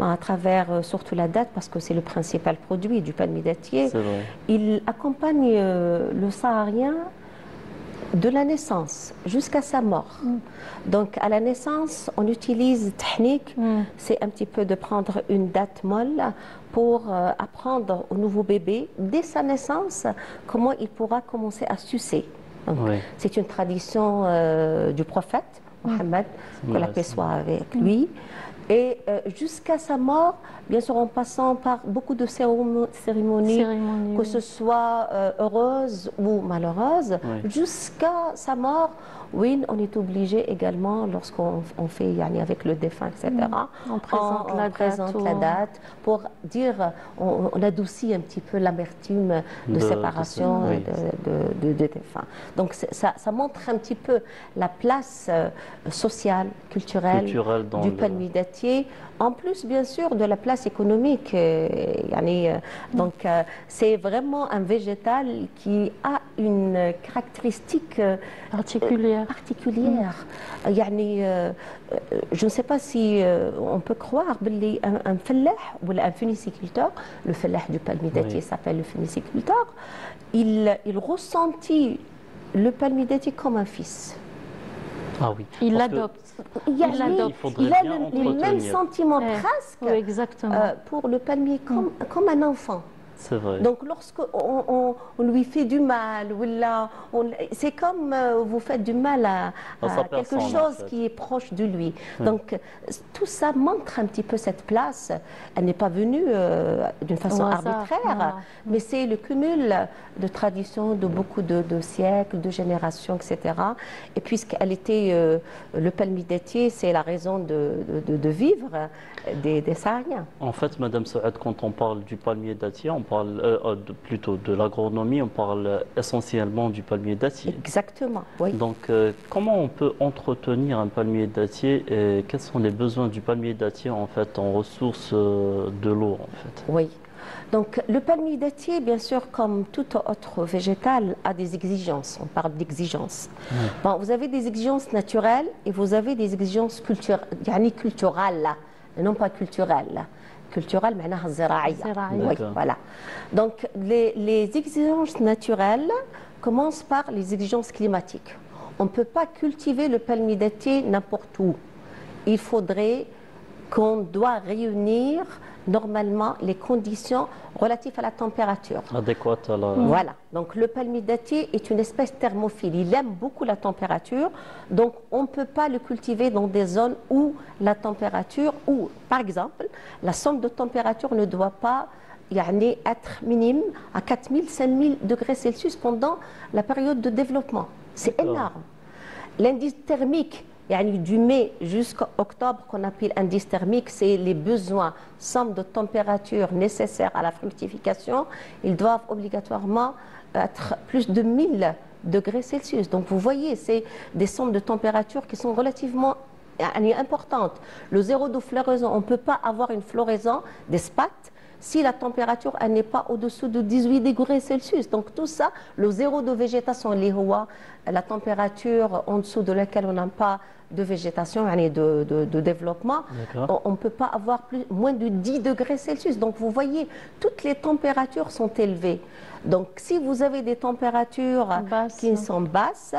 à travers surtout la date, parce que c'est le principal produit du palmier dattier, il accompagne le Saharien de la naissance jusqu'à sa mort. Donc à la naissance, on utilise technique, c'est un petit peu de prendre une date molle pour apprendre au nouveau bébé, dès sa naissance, comment il pourra commencer à sucer. C'est une tradition du prophète Mohammed, que la paix soit avec lui. Et jusqu'à sa mort, bien sûr en passant par beaucoup de cérémonies, que ce soit heureuses ou malheureuses, jusqu'à sa mort, oui, on est obligé également, lorsqu'on fait avec le défunt, etc., on présente la date pour dire, on adoucit un petit peu l'amertume de séparation de défunt. Donc ça montre un petit peu la place sociale, culturelle du palmier dattier, en plus bien sûr de la place économique. Donc c'est vraiment un végétal qui a une caractéristique particulière. Je ne sais pas si on peut croire un fellah ou un phéniciculteur, le fellah du palmier dattier s'appelle le phéniciculteur, il ressentit le palmier dattier comme un fils. Ah oui. Il l'adopte. Il a les mêmes sentiments presque pour le palmier comme un enfant. C'est vrai. Donc lorsqu'on lui fait du mal, c'est comme vous faites du mal à quelque chose qui est proche de lui. Donc tout ça montre un petit peu cette place. Elle n'est pas venue d'une façon arbitraire, mais c'est le cumul de traditions de beaucoup de siècles, de générations, etc. Et puisqu'elle était le palmier dattier, c'est la raison de vivre des Sahariens. En fait, Madame Saad, quand on parle du palmier dattier, on parle plutôt de l'agronomie, on parle essentiellement du palmier dattier. Exactement, oui. Donc, comment on peut entretenir un palmier dattier et quels sont les besoins du palmier dattier en fait en ressources de l'eau en fait? Oui. Donc, le palmier dattier, bien sûr, comme tout autre végétal, a des exigences. On parle d'exigences. Bon, vous avez des exigences naturelles et vous avez des exigences culturelles, non pas culturelles. Culturel, معناها زراعية. Oui, voilà. Donc, les exigences naturelles commencent par les exigences climatiques. On ne peut pas cultiver le palmier dattier n'importe où. Il faudrait qu'on doit réunir normalement les conditions relatives à la température. Adéquate à la... Voilà, donc le palmier dattier est une espèce thermophile, il aime beaucoup la température, donc on ne peut pas le cultiver dans des zones où la température, ou par exemple, la somme de température ne doit pas être minime à 4000, 5000 degrés Celsius pendant la période de développement. C'est énorme. L'indice thermique, du mai jusqu'à octobre, qu'on appelle indice thermique, c'est les besoins, somme de température nécessaires à la fructification. Ils doivent obligatoirement être plus de 1000 degrés Celsius. Donc vous voyez, c'est des sommes de température qui sont relativement importantes. Le zéro de floraison, on ne peut pas avoir une floraison d'espace si la température n'est pas au-dessous de 18 degrés Celsius. Donc tout ça, le zéro de végétation, la température en dessous de laquelle on n'a pas de végétation, de développement, on ne peut pas avoir moins de 10 degrés Celsius. Donc vous voyez, toutes les températures sont élevées. Donc si vous avez des températures qui sont basses,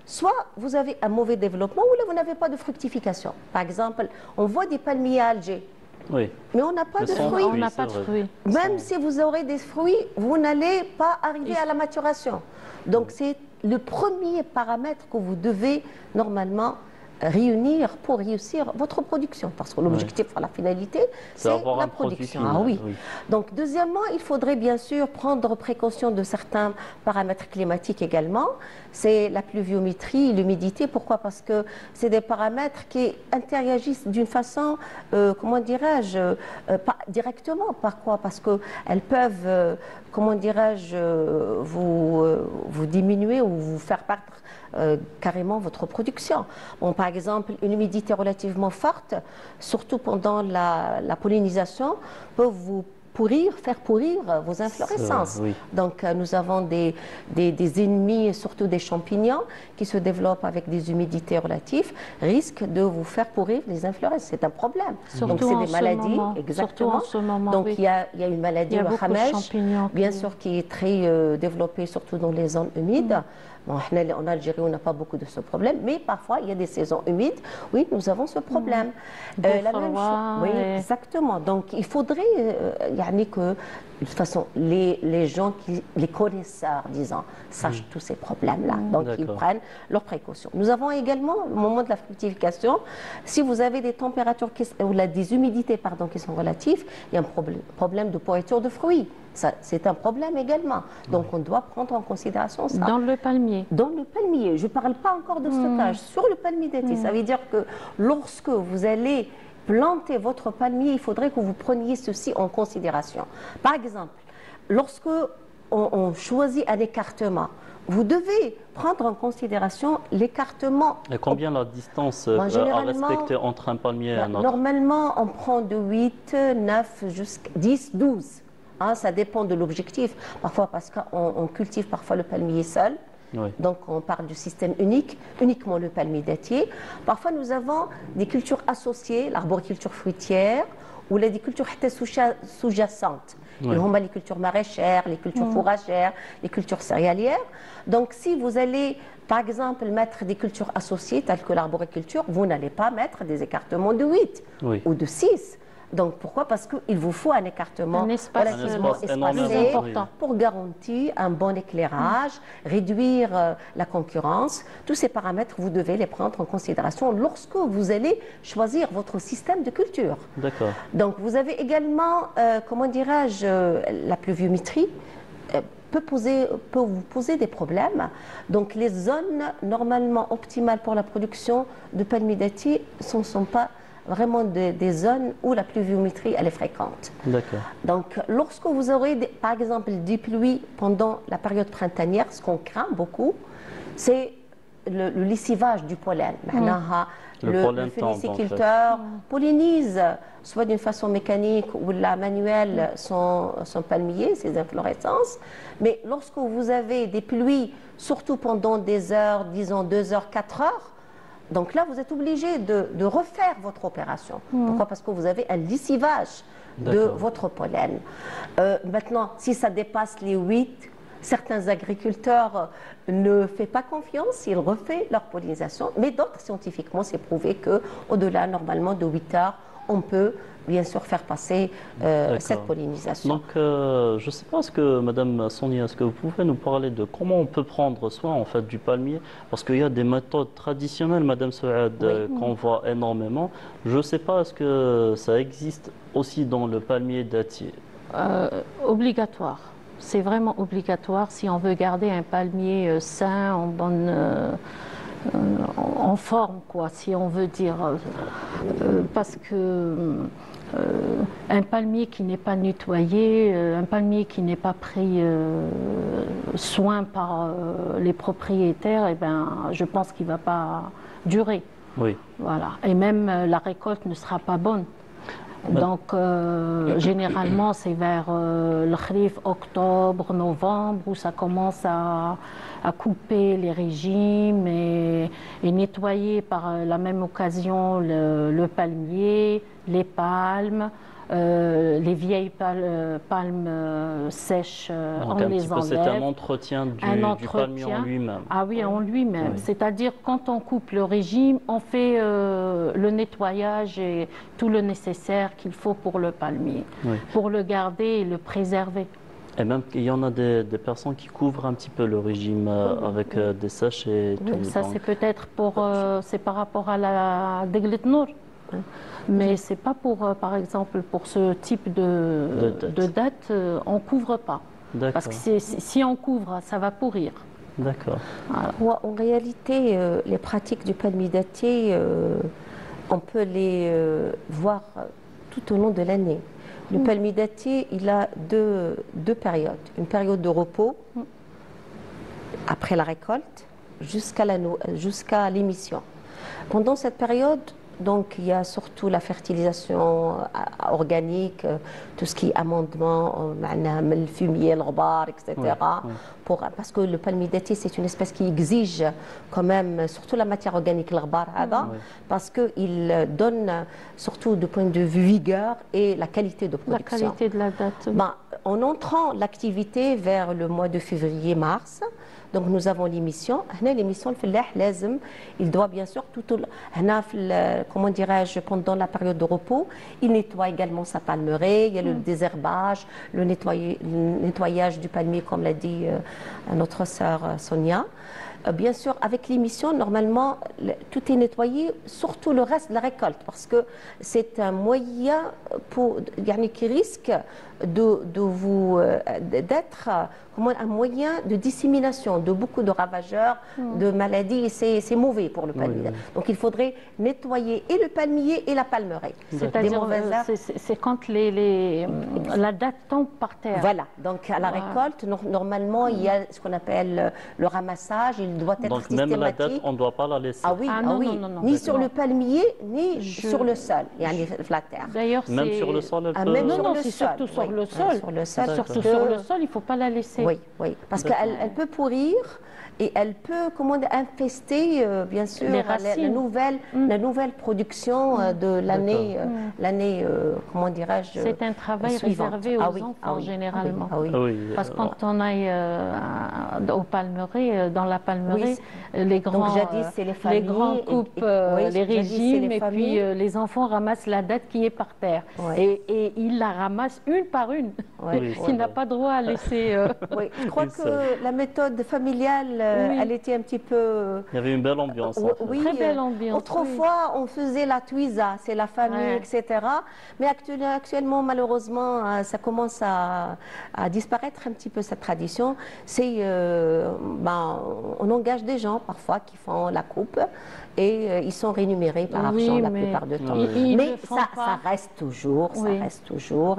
soit vous avez un mauvais développement, ou là vous n'avez pas de fructification. Par exemple, on voit des palmiers à Alger. Oui. Mais on n'a pas de fruits. On n'a pas de fruits. Même si vous aurez des fruits, vous n'allez pas arriver à la maturation. Donc c'est le premier paramètre que vous devez normalement réunir pour réussir votre production. Parce que l'objectif, la finalité, c'est la production. Ah oui. Donc deuxièmement, il faudrait bien sûr prendre précaution de certains paramètres climatiques également. C'est la pluviométrie, l'humidité. Pourquoi? Parce que c'est des paramètres qui interagissent d'une façon, comment dirais-je, pas directement. Pourquoi? Parce qu'elles peuvent, comment dirais-je, vous diminuer ou vous faire perdre carrément votre production. Bon, par exemple, une humidité relativement forte, surtout pendant la pollinisation, peut vous faire pourrir vos inflorescences. Donc nous avons des ennemis, surtout des champignons, qui se développent avec des humidités relatives, risquent de vous faire pourrir les inflorescences. C'est un problème. Donc c'est des maladies, exactement. Donc il y a une maladie, le Hamèche, bien sûr, qui est très développée, surtout dans les zones humides. Bon, en Algérie, on n'a pas beaucoup de ce problème, mais parfois, il y a des saisons humides. Oui, nous avons ce problème. La même chose. Oui, exactement. Donc, il faudrait que, de toute façon, les gens, les connaisseurs, disons, sachent tous ces problèmes-là. Donc, ils prennent leurs précautions. Nous avons également, au moment de la fructification, si vous avez des températures, ou des humidités, pardon, qui sont relatives, il y a un problème de pourriture de fruits. C'est un problème également. Donc, on doit prendre en considération ça. Dans le palmier. Dans le palmier. Je ne parle pas encore de stockage. Sur le palmier d'été, ça veut dire que lorsque vous allez planter votre palmier, il faudrait que vous preniez ceci en considération. Par exemple, lorsque on choisit un écartement, vous devez prendre en considération l'écartement. Et combien la distance à respecter entre un palmier et un autre? Normalement, on prend de 8, 9 jusqu'à 10, 12. Ça dépend de l'objectif. Parfois, parce qu'on cultive parfois le palmier seul. Donc, on parle du système unique, uniquement le palmier dattier. Parfois, nous avons des cultures associées, l'arboriculture fruitière ou des cultures sous-jacentes. Les cultures maraîchères, les cultures fourragères, les cultures céréalières. Donc, si vous allez, par exemple, mettre des cultures associées, telles que l'arboriculture, vous n'allez pas mettre des écartements de 8 ou de 6. Donc pourquoi? Parce qu'il vous faut un écartement relativement espacé pour garantir un bon éclairage, réduire la concurrence. Tous ces paramètres, vous devez les prendre en considération lorsque vous allez choisir votre système de culture. D'accord. Donc vous avez également, comment dirais-je, la pluviométrie. Peut vous poser des problèmes. Donc les zones normalement optimales pour la production de palmiers dattiers ne sont pas vraiment des zones où la pluviométrie elle est fréquente. D'accord. Donc lorsque vous aurez par exemple des pluies pendant la période printanière, ce qu'on craint beaucoup, c'est le lessivage du pollen. Le féliciculteur pollinise soit d'une façon mécanique ou manuelle son palmier, ses inflorescences. Mais lorsque vous avez des pluies, surtout pendant des heures, disons 2 heures, 4 heures, donc là, vous êtes obligé de refaire votre opération. Pourquoi? Parce que vous avez un lessivage de votre pollen. Maintenant, si ça dépasse les 8, certains agriculteurs ne font pas confiance, ils refont leur pollinisation. Mais d'autres, scientifiquement, c'est prouvé qu'au-delà, normalement, de 8 heures, on peut bien sûr faire passer cette pollinisation. Donc, je ne sais pas, est-ce que Madame Sonia, est-ce que vous pouvez nous parler de comment on peut prendre soin en fait du palmier? Parce qu'il y a des méthodes traditionnelles, Madame Souad, qu'on voit énormément. Je ne sais pas, est-ce que ça existe aussi dans le palmier dattier? Obligatoire. C'est vraiment obligatoire si on veut garder un palmier sain, en bonne... en forme, quoi, si on veut dire, parce que un palmier qui n'est pas nettoyé, un palmier qui n'est pas pris soin par les propriétaires, eh ben, je pense qu'il ne va pas durer. Oui. Voilà. Et même la récolte ne sera pas bonne. Donc, généralement, c'est vers le khrif, octobre, novembre, où ça commence à couper les régimes et nettoyer par la même occasion le palmier, les palmes, les vieilles palmes sèches, on les enlève. C'est un entretien du palmier en lui-même. Ah oui, en lui-même. Oui. C'est-à-dire, quand on coupe le régime, on fait le nettoyage et tout le nécessaire qu'il faut pour le palmier, pour le garder et le préserver. Et même, il y en a des personnes qui couvrent un petit peu le régime avec des sèches et tout. Ça, c'est peut-être c'est par rapport à la Deglet Nour. Mais c'est pas pour, par exemple, pour ce type de date, on couvre pas. Parce que si on couvre, ça va pourrir. D'accord. Voilà. En réalité, les pratiques du palmier dattier, on peut les voir tout au long de l'année. Le palmier dattier, il a deux périodes. Une période de repos, après la récolte, jusqu'à l'émission. Pendant cette période, donc, il y a surtout la fertilisation organique, tout ce qui est amendement, le fumier, le gbar, etc. Parce que le palmier dattier, c'est une espèce qui exige quand même, surtout la matière organique, le gbar, parce qu'il donne, surtout du point de vue vigueur et la qualité de production. La qualité de la date. En entrant l'activité vers le mois de février-mars, donc nous avons l'émission. L'émission, il doit bien sûr comment dirais-je, pendant la période de repos, il nettoie également sa palmeraie, il y a le désherbage, le nettoyage du palmier, comme l'a dit notre sœur Sonia. Bien sûr, avec l'émission, normalement, tout est nettoyé, surtout le reste de la récolte, parce que c'est un moyen qui risque d'être un moyen de dissémination de beaucoup de ravageurs, de maladies, et c'est mauvais pour le palmier. Donc il faudrait nettoyer et le palmier et la palmeraie. C'est-à-dire, c'est quand la date tombe par terre. Voilà, donc à la récolte, normalement, il y a ce qu'on appelle le ramassage, il doit être systématique. Même la date, on ne doit pas la laisser. Ah oui, non, ni sur le palmier, ni sur le sol, la terre. D'ailleurs, même sur le sol, elle peut... Non, c'est surtout sur le sol. Surtout sur le sol, il ne faut pas la laisser. Oui, parce qu'elle peut pourrir et elle peut infester, bien sûr, la nouvelle production de l'année, comment dirais-je, c'est un travail réservé aux enfants, généralement. Parce que quand on aille au palmeraie, dans la palmeraie, les grands coupent les régimes et puis les enfants ramassent la date qui est par terre. Et ils la ramassent une par une. Il n'a pas droit à laisser... Je crois que la méthode familiale, elle était un petit peu... Il y avait une belle ambiance. Très belle ambiance. Autrefois, on faisait la tuisa, c'est la famille, etc. Mais actuellement, malheureusement, ça commence à disparaître un petit peu, cette tradition. On engage des gens, parfois, qui font la coupe. Et ils sont rémunérés par argent la plupart du temps. Mais ça reste toujours,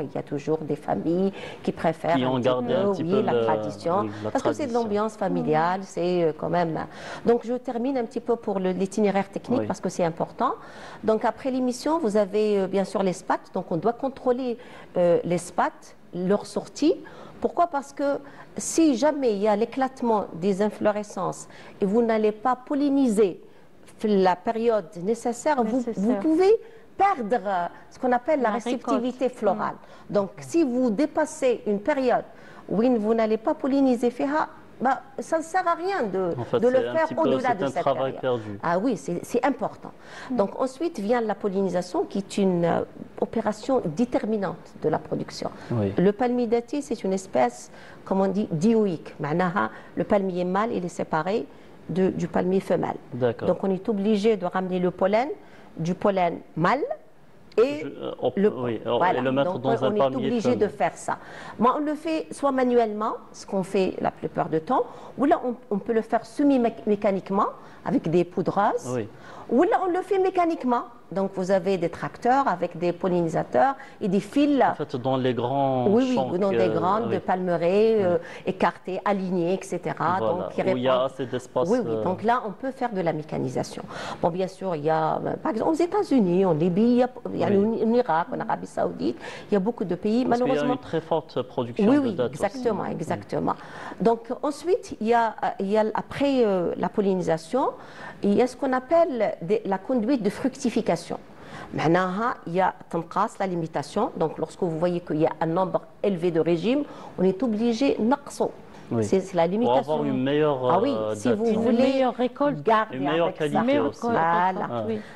il y a toujours des familles qui préfèrent la tradition, parce que c'est de l'ambiance familiale, c'est quand même... Donc je termine un petit peu pour l'itinéraire technique, parce que c'est important. Donc après l'émission, vous avez bien sûr les spats, donc on doit contrôler les spats, leur sortie. Pourquoi? Parce que si jamais il y a l'éclatement des inflorescences et vous n'allez pas polliniser la période nécessaire, vous pouvez perdre ce qu'on appelle la réceptivité florale. Donc, si vous dépassez une période où vous n'allez pas polliniser, ça ne sert à rien En fait, de le faire au-delà de cette travail période. perdu. Ah oui, c'est important. Donc ensuite vient la pollinisation qui est une opération déterminante de la production. Oui. Le palmier dattier, c'est une espèce, comme on dit, dioïque. Le palmier mâle, il est séparé du palmier femelle. Donc on est obligé de ramener le pollen du pollen mâle et le mettre dans un palmier. On est obligé de faire ça. Moi, on le fait soit manuellement, ce qu'on fait la plupart du temps, ou là on peut le faire semi-mécaniquement avec des poudreuses, ou là on le fait mécaniquement. Donc vous avez des tracteurs avec des pollinisateurs et des fils. En fait, dans les grands champs. Oui, dans des grandes palmeraies écartées, alignées, etc. Voilà, donc, où il y a assez d'espace. Oui, donc là, on peut faire de la mécanisation. Bon, bien sûr, il y a, par exemple, aux États-Unis, en Libye, il y a en Irak, en Arabie Saoudite, il y a beaucoup de pays, parce malheureusement. Il y a une très forte production de dattes exactement, aussi. exactement. Donc ensuite, il y a après la pollinisation, il y a ce qu'on appelle la conduite de fructification. معناها il y a la limitation. Donc lorsque vous voyez qu'il y a un nombre élevé de régimes, on est obligé نقصه. C'est la limitation. Pour avoir une meilleure si vous voulez une meilleure récolte, garder une meilleure qualité aussi.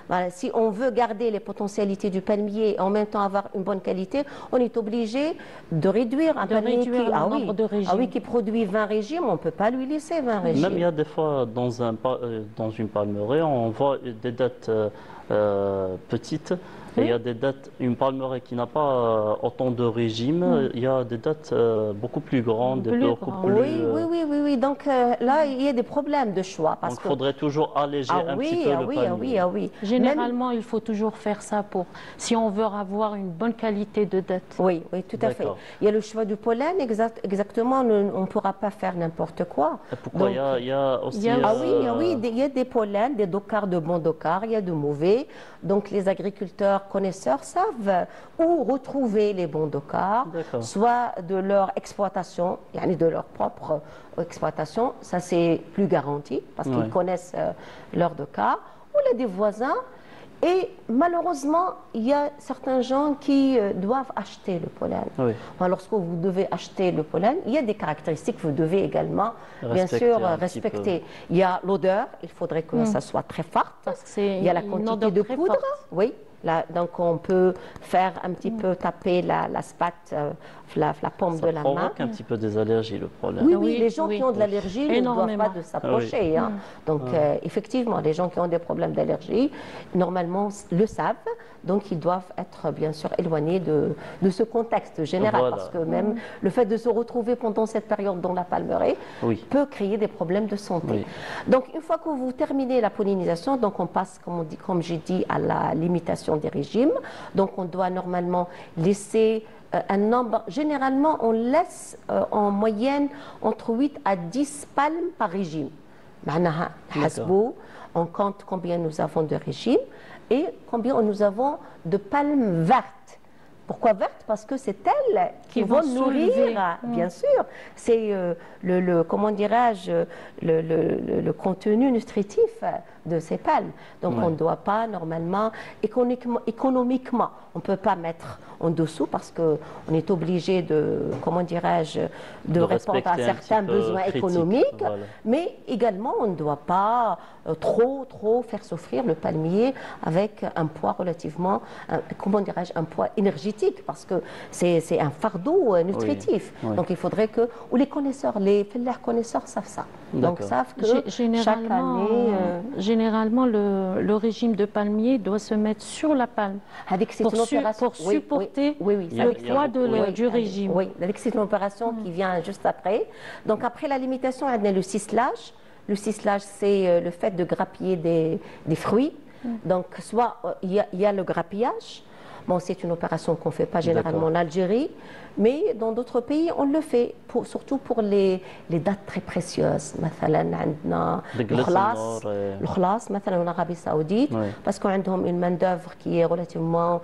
Voilà, si on veut garder les potentialités du palmier et en même temps avoir une bonne qualité, on est obligé de réduire un palmier qui produit 20 régimes, on ne peut pas lui laisser 20 régimes. Même il y a des fois dans une palmeraie, on voit des dattes petites. Et il y a des dattes, une palmeraie qui n'a pas autant de régimes, il y a des dattes beaucoup plus grandes, beaucoup plus... Oui. Donc là, il y a des problèmes de choix. Donc il faudrait toujours alléger un petit peu le palmier. Oui. Généralement, il faut toujours faire ça si on veut avoir une bonne qualité de date. Oui, tout à fait. Il y a le choix du pollen, exactement, on ne pourra pas faire n'importe quoi. Et pourquoi il y a aussi... il y a des pollens, des docars de bons docars, il y a de mauvais. Donc les agriculteurs connaisseurs savent où retrouver les bons docars, soit de leur exploitation, de leur propre exploitation, ça c'est plus garanti parce qu'ils connaissent leurs docars, ou là des voisins. Et malheureusement, il y a certains gens qui doivent acheter le pollen. Lorsque vous devez acheter le pollen, il y a des caractéristiques que vous devez également, bien sûr, respecter. Il y a l'odeur, il faudrait que ça soit très forte. Il y a la quantité de poudre. Oui. Là, donc on peut faire un petit peu taper la spate, la paume de la main. Ça provoque un petit peu des allergies, le problème. Oui, les gens qui ont de l'allergie ne doivent pas de s'approcher. Donc effectivement, les gens qui ont des problèmes d'allergie, normalement, le savent. Donc ils doivent être bien sûr éloignés de ce contexte général. Parce que même le fait de se retrouver pendant cette période dans la palmeraie peut créer des problèmes de santé. Donc une fois que vous terminez la pollinisation, donc on passe, comme j'ai dit, à la limitation des régimes. Donc on doit normalement laisser un nombre, généralement on laisse en moyenne entre 8 à 10 palmes par régime. On compte combien nous avons de régimes et combien nous avons de palmes vertes. Pourquoi vertes? Parce que c'est elles qui vont nourrir, bien sûr. C'est comment dirais-je, le contenu nutritif de ces palmes. Donc on ne doit pas normalement, économiquement, on ne peut pas mettre en dessous parce qu'on est obligé de, comment dirais-je, de répondre à certains besoins économiques. Mais également, on ne doit pas trop faire souffrir le palmier avec un poids relativement, comment dirais-je, un poids énergétique parce que c'est un fardeau nutritif. Donc il faudrait que, ou les connaisseurs, les connaisseurs savent ça. Donc savent que chaque année... Généralement, le régime de palmier doit se mettre sur la palme pour supporter le poids du régime. Oui, c'est une opération qui vient juste après. Donc après la limitation, il y a le ciselage. Le ciselage, c'est le fait de grappiller des fruits. Donc soit il y a le grappillage. Bon, c'est une opération qu'on ne fait pas généralement en Algérie, mais dans d'autres pays, on le fait, surtout pour les dates très précieuses. Le khlas, en Arabie Saoudite, parce qu'on a une main-d'œuvre qui est relativement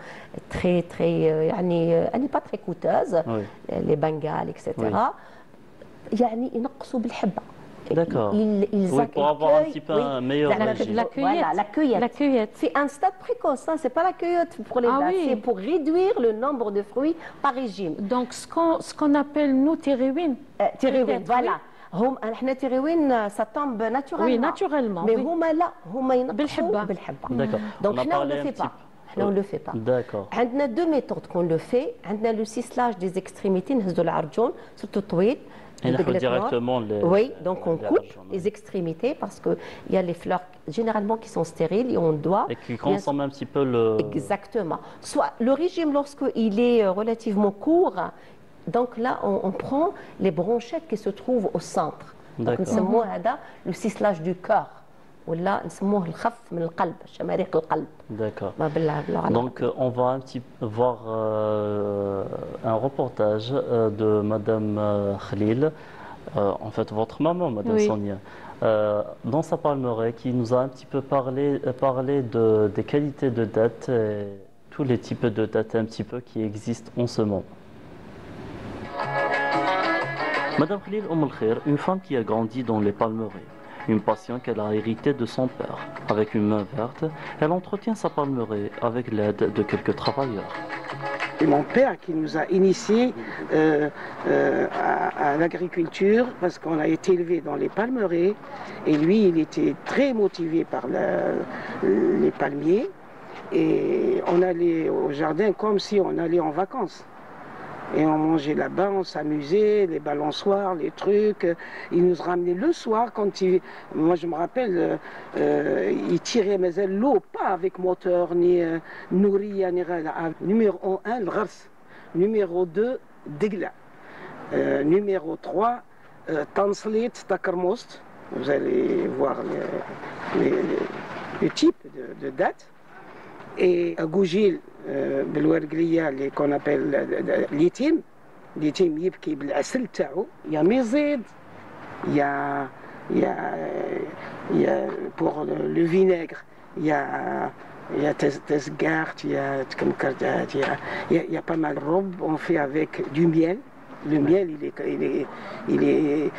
très, elle n'est pas très coûteuse, les bengales, etc. يعني ينقصوا بالحبة. D'accord. Pour avoir un petit peu un meilleur régime. La cueillette. C'est un stade précoce, ce n'est pas la cueillette pour les dates, c'est pour réduire le nombre de fruits par régime. Donc ce qu'on appelle nous tiréwin. Voilà. احنا تيروين ça tombe naturellement. Oui, naturellement. Mais oui. هما لا هما ينقصوا بالحبة. بالحبة. D'accord. Donc On a احنا on parlé le un fait petit pas. احنا on le fait pas. D'accord. عندنا deux méthodes qu'on le fait. عندنا le ciselage des extrémités نهزوا العرجون surtout طويل. Et on fait directement les. Oui, donc on coupe les extrémités parce qu'il y a les fleurs généralement qui sont stériles et on doit. Et qui consomment un petit peu le. Exactement. Soit le régime lorsqu'il est relativement court, donc là on prend les bronchettes qui se trouvent au centre. Donc نسموه هذا le ciselage du cœur. ولا نسموه الخف من القلب شماريق القلب. D'accord. بالعربي. Donc on va un petit voir un reportage de Madame Khalil, en fait votre maman, Madame Oui. Sonia, dans sa palmeraie, qui nous a un petit peu parlé des qualités de dattes et tous les types de dattes un petit peu qui existent en ce moment. Madame Khalil Khair, une femme qui a grandi dans les palmeraies. Une passion qu'elle a héritée de son père. Avec une main verte, elle entretient sa palmeraie avec l'aide de quelques travailleurs. C'est mon père qui nous a initiés à l'agriculture parce qu'on a été élevé dans les palmeraies et lui il était très motivé par les palmiers et on allait au jardin comme si on allait en vacances. Et on mangeait là-bas, on s'amusait, les balançoires, les trucs. Il nous ramenait le soir quand il... Moi je me rappelle, il tirait mais l'eau, pas avec moteur, ni nourriture, ni rien. Numéro 1, le ghars. Numéro 2, Degla. Numéro 3, Tanslit Takarmost. Vous allez voir le type de date. Et à Goujil, qu'on appelle l'itim يبكي بالعسل تاعو يا ميزيد يا pour le vinaigre il y a tesgart, il y a pas mal de robes, on fait avec du miel. Le miel, il est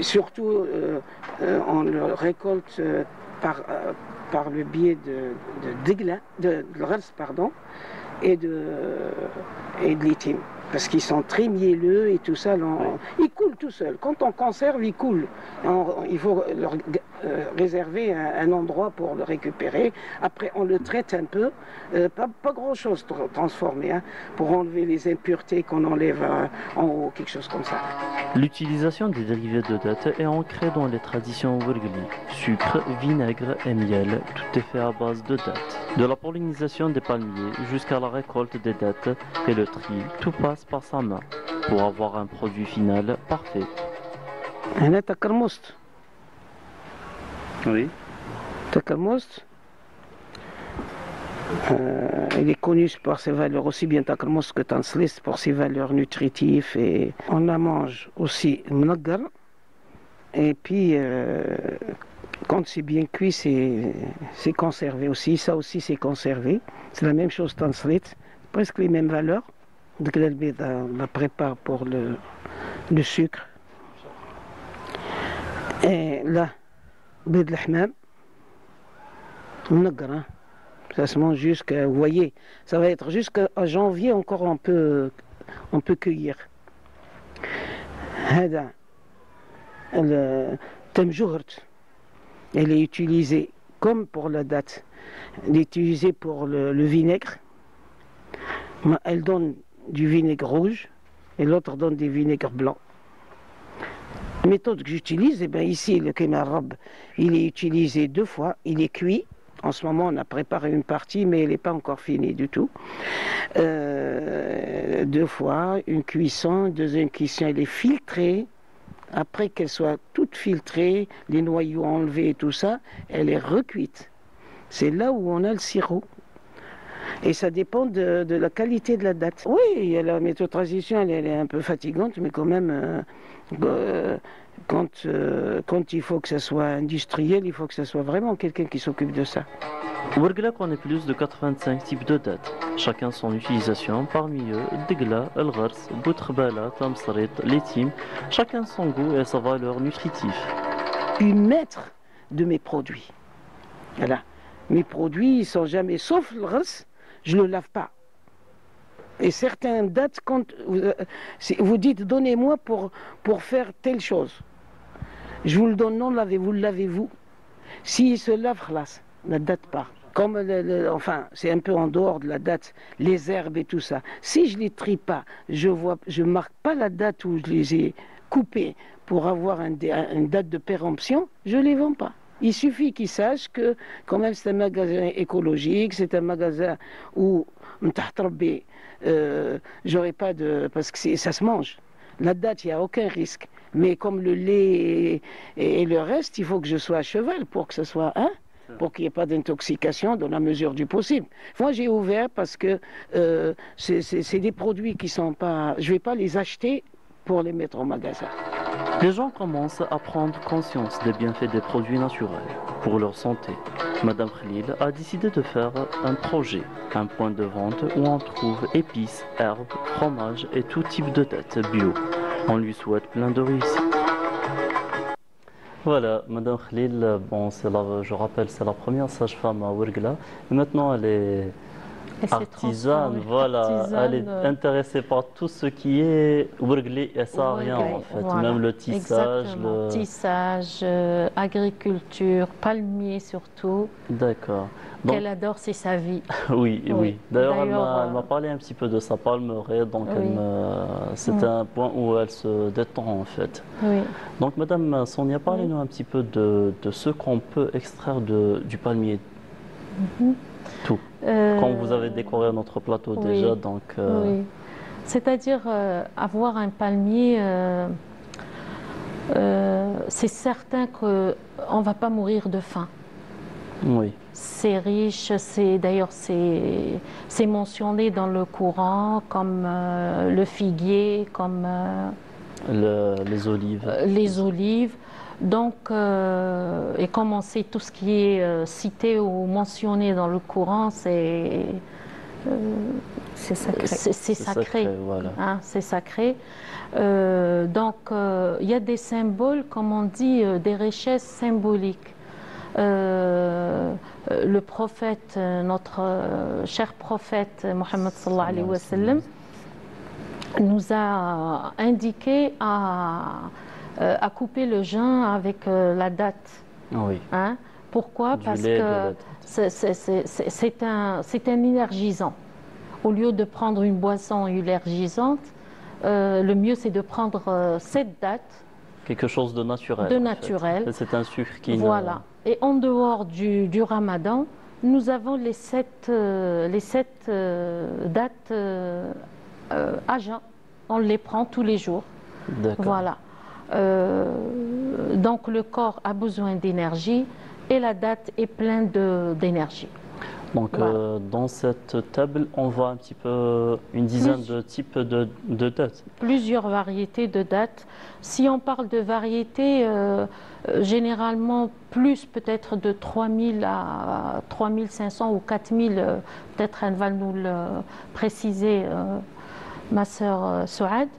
surtout on le récolte par le biais de l'Ghars, pardon, et de l'itim. Parce qu'ils sont très mielleux et tout ça. Ils coulent tout seuls. Quand on conserve, ils coulent. Il faut leur réserver un endroit pour le récupérer. Après, on le traite un peu. Pas grand-chose transformé, hein, pour enlever les impuretés qu'on enlève en haut, quelque chose comme ça. L'utilisation des dérivés de dattes est ancrée dans les traditions Wurgli. Sucre, vinaigre et miel, tout est fait à base de dattes. De la pollinisation des palmiers jusqu'à la récolte des dattes et le tri, tout passe par sa main pour avoir un produit final parfait. هنا تكرمست. Oui. Takarmost, il est connu par ses valeurs aussi bien Takarmost que Tanslis pour ses valeurs nutritives et on la mange aussi mnaggar et puis quand c'est bien cuit c'est conservé aussi, ça aussi c'est conservé, c'est la même chose Tanslit, presque les mêmes valeurs. Donc on la prépare pour le sucre et là bid l'hmam mnaggar. Ça se mange jusqu'à, vous voyez, ça va être jusqu'à janvier encore on peut cueillir. هذا التمجهرت, elle est utilisée comme pour la date, elle est utilisée pour le vinaigre. Elle donne du vinaigre rouge et l'autre donne des vinaigres blancs. La méthode que j'utilise, eh bien ici le kemarab, il est utilisé 2 fois, il est cuit. En ce moment, on a préparé une partie, mais elle n'est pas encore finie du tout. 2 fois, une cuisson, deuxième cuisson, elle est filtrée. Après qu'elle soit toute filtrée, les noyaux enlevés et tout ça, elle est recuite. C'est là où on a le sirop. Et ça dépend de la qualité de la date. Oui, la méthode traditionnelle, elle est un peu fatigante, mais quand même, quand il faut que ça soit industriel, il faut que ça soit vraiment quelqu'un qui s'occupe de ça. Wurgla connaît plus de 85 types de dattes, chacun son utilisation, parmi eux Degla, El Ghars, Boutrbala, Tamsrit, Letim, chacun son goût et sa valeur nutritive. Je suis maître de mes produits. Voilà. Mes produits, ils sont jamais, sauf le Ghars, je ne le lave pas. Et certaines dates, quand vous dites donnez-moi pour faire telle chose, je vous le donne, non, vous le lavez-vous. S'il se lave, khlas, la date part. Comme enfin, c'est un peu en dehors de la date, les herbes et tout ça. Si je ne les trie pas, je marque pas la date où je les ai coupées pour avoir une date de péremption, je ne les vends pas. Il suffit qu'ils sachent que quand même c'est un magasin écologique, c'est un magasin où j'aurais pas de... parce que ça se mange. La date, il n'y a aucun risque. Mais comme le lait et le reste, il faut que je sois à cheval pour que ce soit... Hein, pour qu'il n'y ait pas d'intoxication dans la mesure du possible. Moi, j'ai ouvert parce que c'est des produits qui sont pas... Je ne vais pas les acheter pour les mettre au magasin. Les gens commencent à prendre conscience des bienfaits des produits naturels pour leur santé. Madame Khalil a décidé de faire un projet, un point de vente où on trouve épices, herbes, fromages et tout type de têtes bio. On lui souhaite plein de réussite. Voilà, Madame Khalil, bon, je rappelle, c'est la première sage-femme à Ouargla. Et maintenant, elle est artisane, voilà, elle est intéressée par tout ce qui est Ouarglais et saharien en fait, voilà. Même le tissage. Tissage, agriculture, palmier surtout. D'accord. Qu'elle adore, c'est sa vie. Oui, oui. D'ailleurs, elle m'a parlé un petit peu de sa palmeraie, donc c'est un point où elle se détend en fait. Oui. Donc, Madame Sonia, parlez-nous un petit peu de ce qu'on peut extraire du palmier. Tout. Comme vous avez décoré notre plateau déjà, donc... Oui. C'est-à-dire, avoir un palmier, c'est certain qu'on ne va pas mourir de faim. Oui. C'est riche, d'ailleurs c'est mentionné dans le Coran comme le figuier, comme les olives. Les olives. Donc, et comme on sait, tout ce qui est cité ou mentionné dans le Coran, c'est sacré. C'est sacré, voilà. Hein, c'est sacré. Donc, il y a des symboles, comme on dit, des richesses symboliques. Le prophète, notre cher prophète Mohammed sallallahu alayhi wa sallam, nous a indiqué à couper le jeûn avec la date. Oui. Hein? Pourquoi? Parce que c'est un énergisant. Au lieu de prendre une boisson énergisante, le mieux c'est de prendre cette date. Quelque chose de naturel. De naturel. C'est un sucre qui... Voilà. Et en dehors du Ramadan, nous avons les sept dates à jeun. On les prend tous les jours. Voilà. Donc le corps a besoin d'énergie et la date est pleine d'énergie. Donc dans cette table, on voit un petit peu une dizaine de types de dates. Plusieurs variétés de dates. Si on parle de variétés, généralement plus peut-être de 3000 à 3500 ou 4000, peut-être elle va nous le préciser, ma sœur Souad.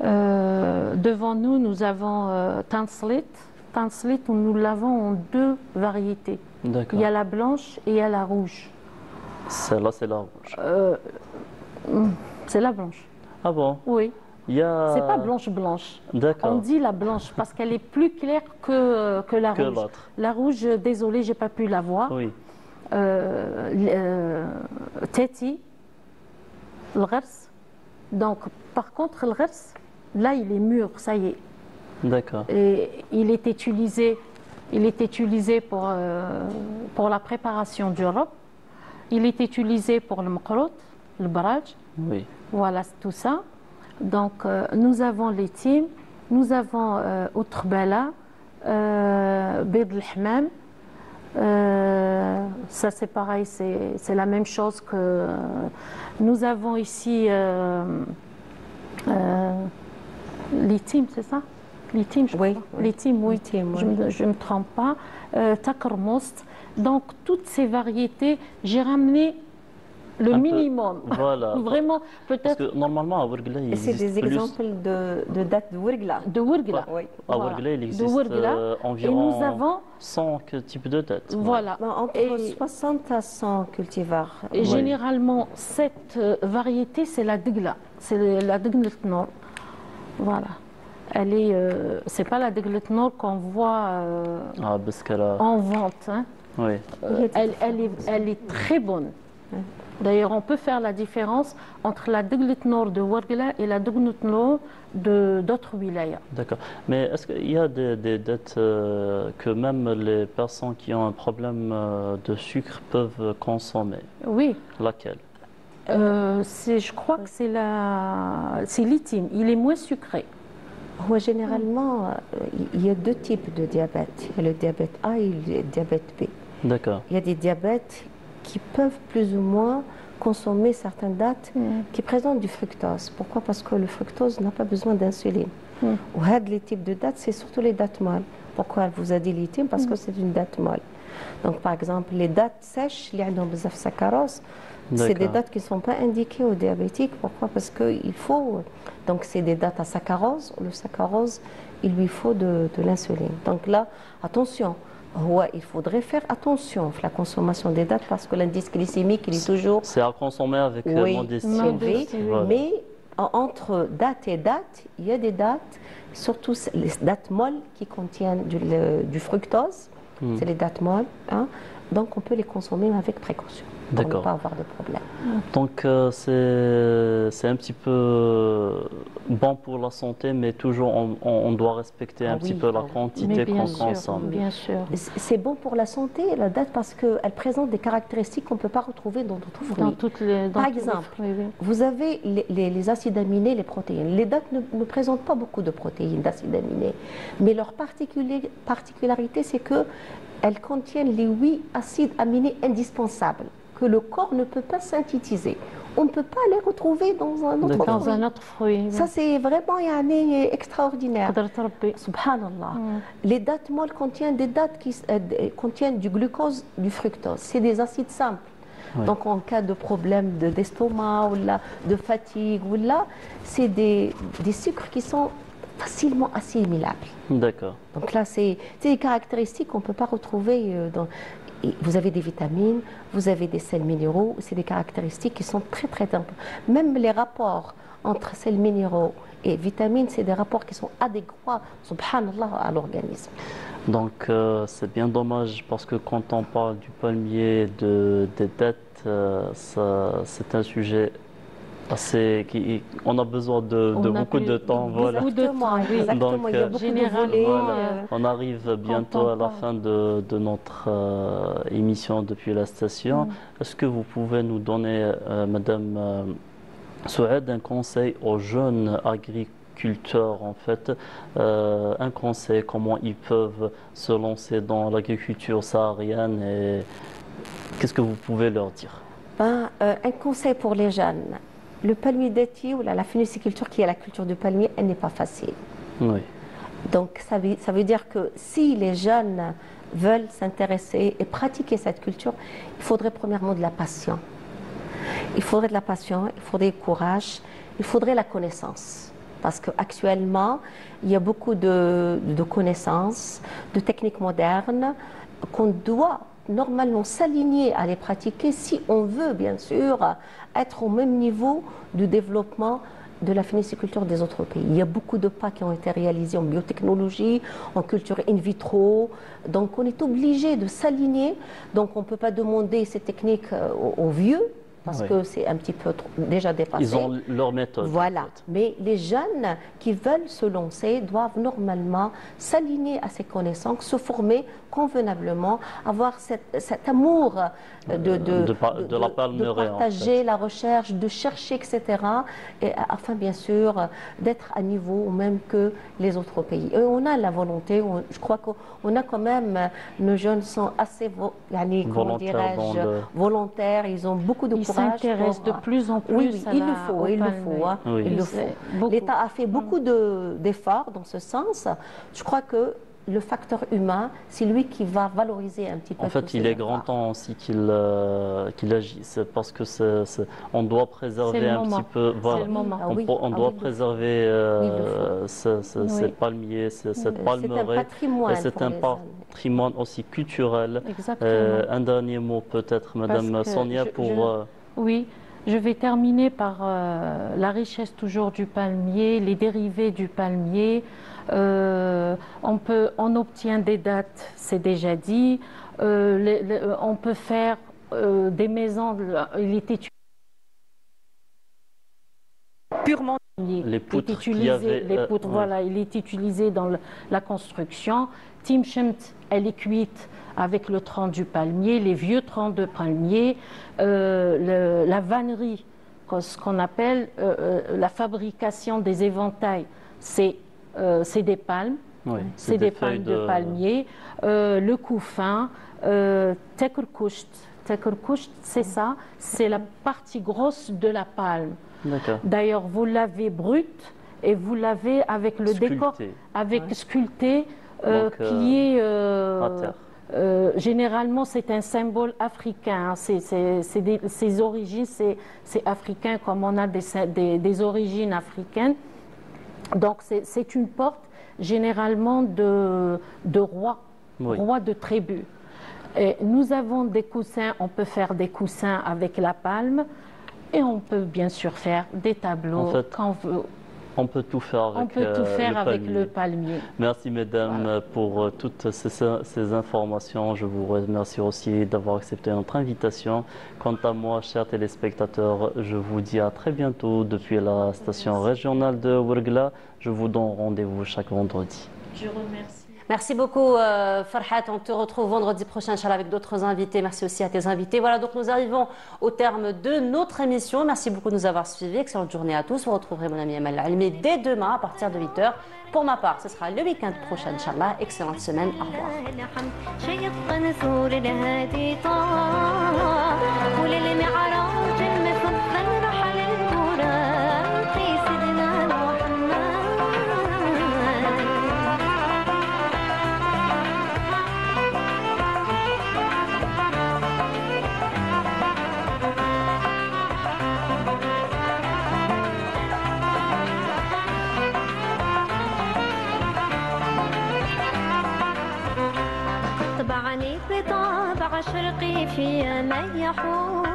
Devant nous, nous avons Tanslit. Tanslit, nous l'avons en deux variétés. Il y a la blanche et il y a la rouge. Celle-là, c'est la rouge. C'est la blanche. Ah bon? Oui. C'est pas blanche. D'accord. On dit la blanche parce qu'elle est plus claire que la rouge. La rouge, désolée, j'ai pas pu la voir. Oui. Teti, le ghers. Donc, par contre, le ghers, là, il est mûr, ça y est. D'accord. Et il est utilisé pour la préparation du rob. Il est utilisé pour le mqrout, le barrage. Oui. Voilà, tout ça. Donc, nous avons les tim, nous avons Outrbala, Bid al-Hamam. Ça, c'est pareil, c'est la même chose que... Nous avons ici les tim, c'est ça? Les tim, oui. Les tim, oui. Je ne me trompe pas. Takrmost. Donc, toutes ces variétés, j'ai ramené le un peu- minimum. Voilà. Vraiment, Parce peut-être. que normalement, à Ouargla, il C'est existe des plus. exemples de dates de Ouargla. De Ouargla. Oui. À Voilà. Ouargla, il De existe Ouargla. environ Et nous avons 100 types de dates. Voilà. Entre Et- 60 à 100 cultivars. Et généralement, cette variété, c'est la Degla. C'est la Degla Nord. Voilà. Elle est. C'est pas la Degla Nord qu'on voit Ah, parce qu'elle a... en vente. Hein. Oui. Elle est très bonne. D'ailleurs, on peut faire la différence entre la Degla Nord de Ouargla et la Degla Nord d'autres wilayas. D'accord. Mais est-ce qu'il y a des dates que même les personnes qui ont un problème de sucre peuvent consommer? Oui. Laquelle? Je crois que c'est l'itine. Il est moins sucré. Ouais, généralement, il y a deux types de diabète. Il y a le diabète A et le diabète B. D'accord. Il y a des diabètes qui peuvent plus ou moins consommer certaines dates qui présentent du fructose. Pourquoi? Parce que le fructose n'a pas besoin d'insuline. Ou les types de dates, c'est surtout les dates molles. Pourquoi elle vous a dit lithium? Parce que c'est une date molle. Donc, par exemple, les dates sèches, les saccharose, c'est des D'accord. dates qui ne sont pas indiquées aux diabétiques. Pourquoi? Parce qu'il faut... Donc, c'est des dates à saccharose. Le saccharose, il lui faut de l'insuline. Donc là, attention. Ouais, il faudrait faire attention à la consommation des dates parce que l'indice glycémique, il est toujours... C'est à consommer avec modestie. élevé. Voilà. Mais entre date et date, il y a des dates, surtout les dates molles qui contiennent du fructose. C'est les dates molles. Hein. Donc, on peut les consommer avec précaution pour ne D'accord. pas avoir de problème. Donc c'est un petit peu bon pour la santé, mais toujours on doit respecter un petit peu la quantité qu'on consomme. Bien sûr. C'est bon pour la santé, la date, parce qu'elle présente des caractéristiques qu'on ne peut pas retrouver dans d'autres fruits. Dans toutes les, dans Par tous les exemple, fruits, oui. vous avez les acides aminés, les protéines. Les dates ne présentent pas beaucoup de protéines, d'acides aminés. Mais leur particularité, c'est qu'elles contiennent les 8 acides aminés indispensables que le corps ne peut pas synthétiser. On ne peut pas les retrouver dans un autre fruit. Dans un autre fruit. Ça, c'est vraiment extraordinaire. Subhanallah. Les dates molles contiennent des dates qui contiennent du glucose, du fructose. C'est des acides simples. Oui. Donc, en cas de problème d'estomac ou là, de fatigue, ou là, c'est des sucres qui sont facilement assimilables. D'accord. Donc là, c'est des caractéristiques qu'on ne peut pas retrouver dans... Et vous avez des vitamines, vous avez des sels minéraux, c'est des caractéristiques qui sont très très importantes. Même les rapports entre sels minéraux et vitamines, c'est des rapports qui sont adéquats, subhanallah, à l'organisme. Donc c'est bien dommage parce que quand on parle du palmier, des dattes, c'est un sujet on a besoin de beaucoup de temps. Voilà. Beaucoup de temps, exactement. Donc, il y a beaucoup de volets. On arrive bientôt à la fin de notre émission depuis la station. Est-ce que vous pouvez nous donner, Madame Souad, un conseil aux jeunes agriculteurs, en fait, un conseil, comment ils peuvent se lancer dans l'agriculture saharienne et qu'est-ce que vous pouvez leur dire? Un conseil pour les jeunes. Le palmier dattier ou la phéniciculture, qui est la culture du palmier, elle n'est pas facile. Oui. Donc ça veut dire que si les jeunes veulent s'intéresser et pratiquer cette culture, il faudrait premièrement de la passion. Il faudrait de la passion, il faudrait du courage, il faudrait la connaissance. Parce qu'actuellement, il y a beaucoup de connaissances, de techniques modernes qu'on doit normalement s'aligner à les pratiquer si on veut, bien sûr, être au même niveau de développement de la phéniciculture des autres pays. Il y a beaucoup de pas qui ont été réalisés en biotechnologie, en culture in vitro. Donc on est obligé de s'aligner. Donc on ne peut pas demander ces techniques aux vieux, parce que c'est un petit peu déjà dépassé. Ils ont leur méthode. Voilà. Mais les jeunes qui veulent se lancer doivent normalement s'aligner à ces connaissances, se former convenablement, avoir cet amour de partager la recherche, de chercher, etc. Et afin, bien sûr, d'être à niveau même que les autres pays. Et on a la volonté, je crois qu'on a quand même, nos jeunes sont assez volontaires, ils ont beaucoup de courage. Ils s'intéressent de plus en plus oui, il le faut. Oui. L'État a fait beaucoup d'efforts dans ce sens. Je crois que le facteur humain, c'est lui qui va valoriser un petit peu. En fait, il est grand temps aussi qu'il agisse, parce que on doit préserver un petit peu. Voilà, on doit préserver ces palmiers, cette palmeraie. C'est un patrimoine aussi culturel. Un dernier mot peut-être, Madame Sonia, pour... Oui. Je vais terminer par la richesse toujours du palmier, les dérivés du palmier. On obtient des dattes, c'est déjà dit. On peut faire des maisons. Il est utilisé purement. Les poutres voilà, il est utilisé dans la construction. Timchemt, elle est cuite avec le tronc du palmier, les vieux troncs de palmier, la vannerie, ce qu'on appelle la fabrication des éventails, c'est des palmes, c'est des palmes de palmier, le couffin, tekurkusht, c'est ça, c'est la partie grosse de la palme. D'ailleurs, vous l'avez brute et vous l'avez avec le décor, sculpté, qui est... généralement, c'est un symbole africain. Ses origines, c'est africain, comme on a des origines africaines. Donc, c'est une porte généralement de roi, roi de tribu. Et nous avons des coussins, on peut faire des coussins avec la palme et on peut bien sûr faire des tableaux en fait, quand on veut. On peut tout faire avec, le palmier. Merci mesdames pour toutes ces informations. Je vous remercie aussi d'avoir accepté notre invitation. Quant à moi, chers téléspectateurs, je vous dis à très bientôt depuis la station régionale de Ouargla. Je vous donne rendez-vous chaque vendredi. Je remercie. Merci beaucoup Farhat, on te retrouve vendredi prochain Inch'Allah avec d'autres invités. Merci aussi à tes invités. Voilà, donc nous arrivons au terme de notre émission. Merci beaucoup de nous avoir suivis. Excellente journée à tous. Vous retrouverez mon ami Amal Alimi dès demain à partir de 8h. Pour ma part, ce sera le week-end prochain Inch'Allah. Excellente semaine. Au طبعني بطابع شرقي في من يحول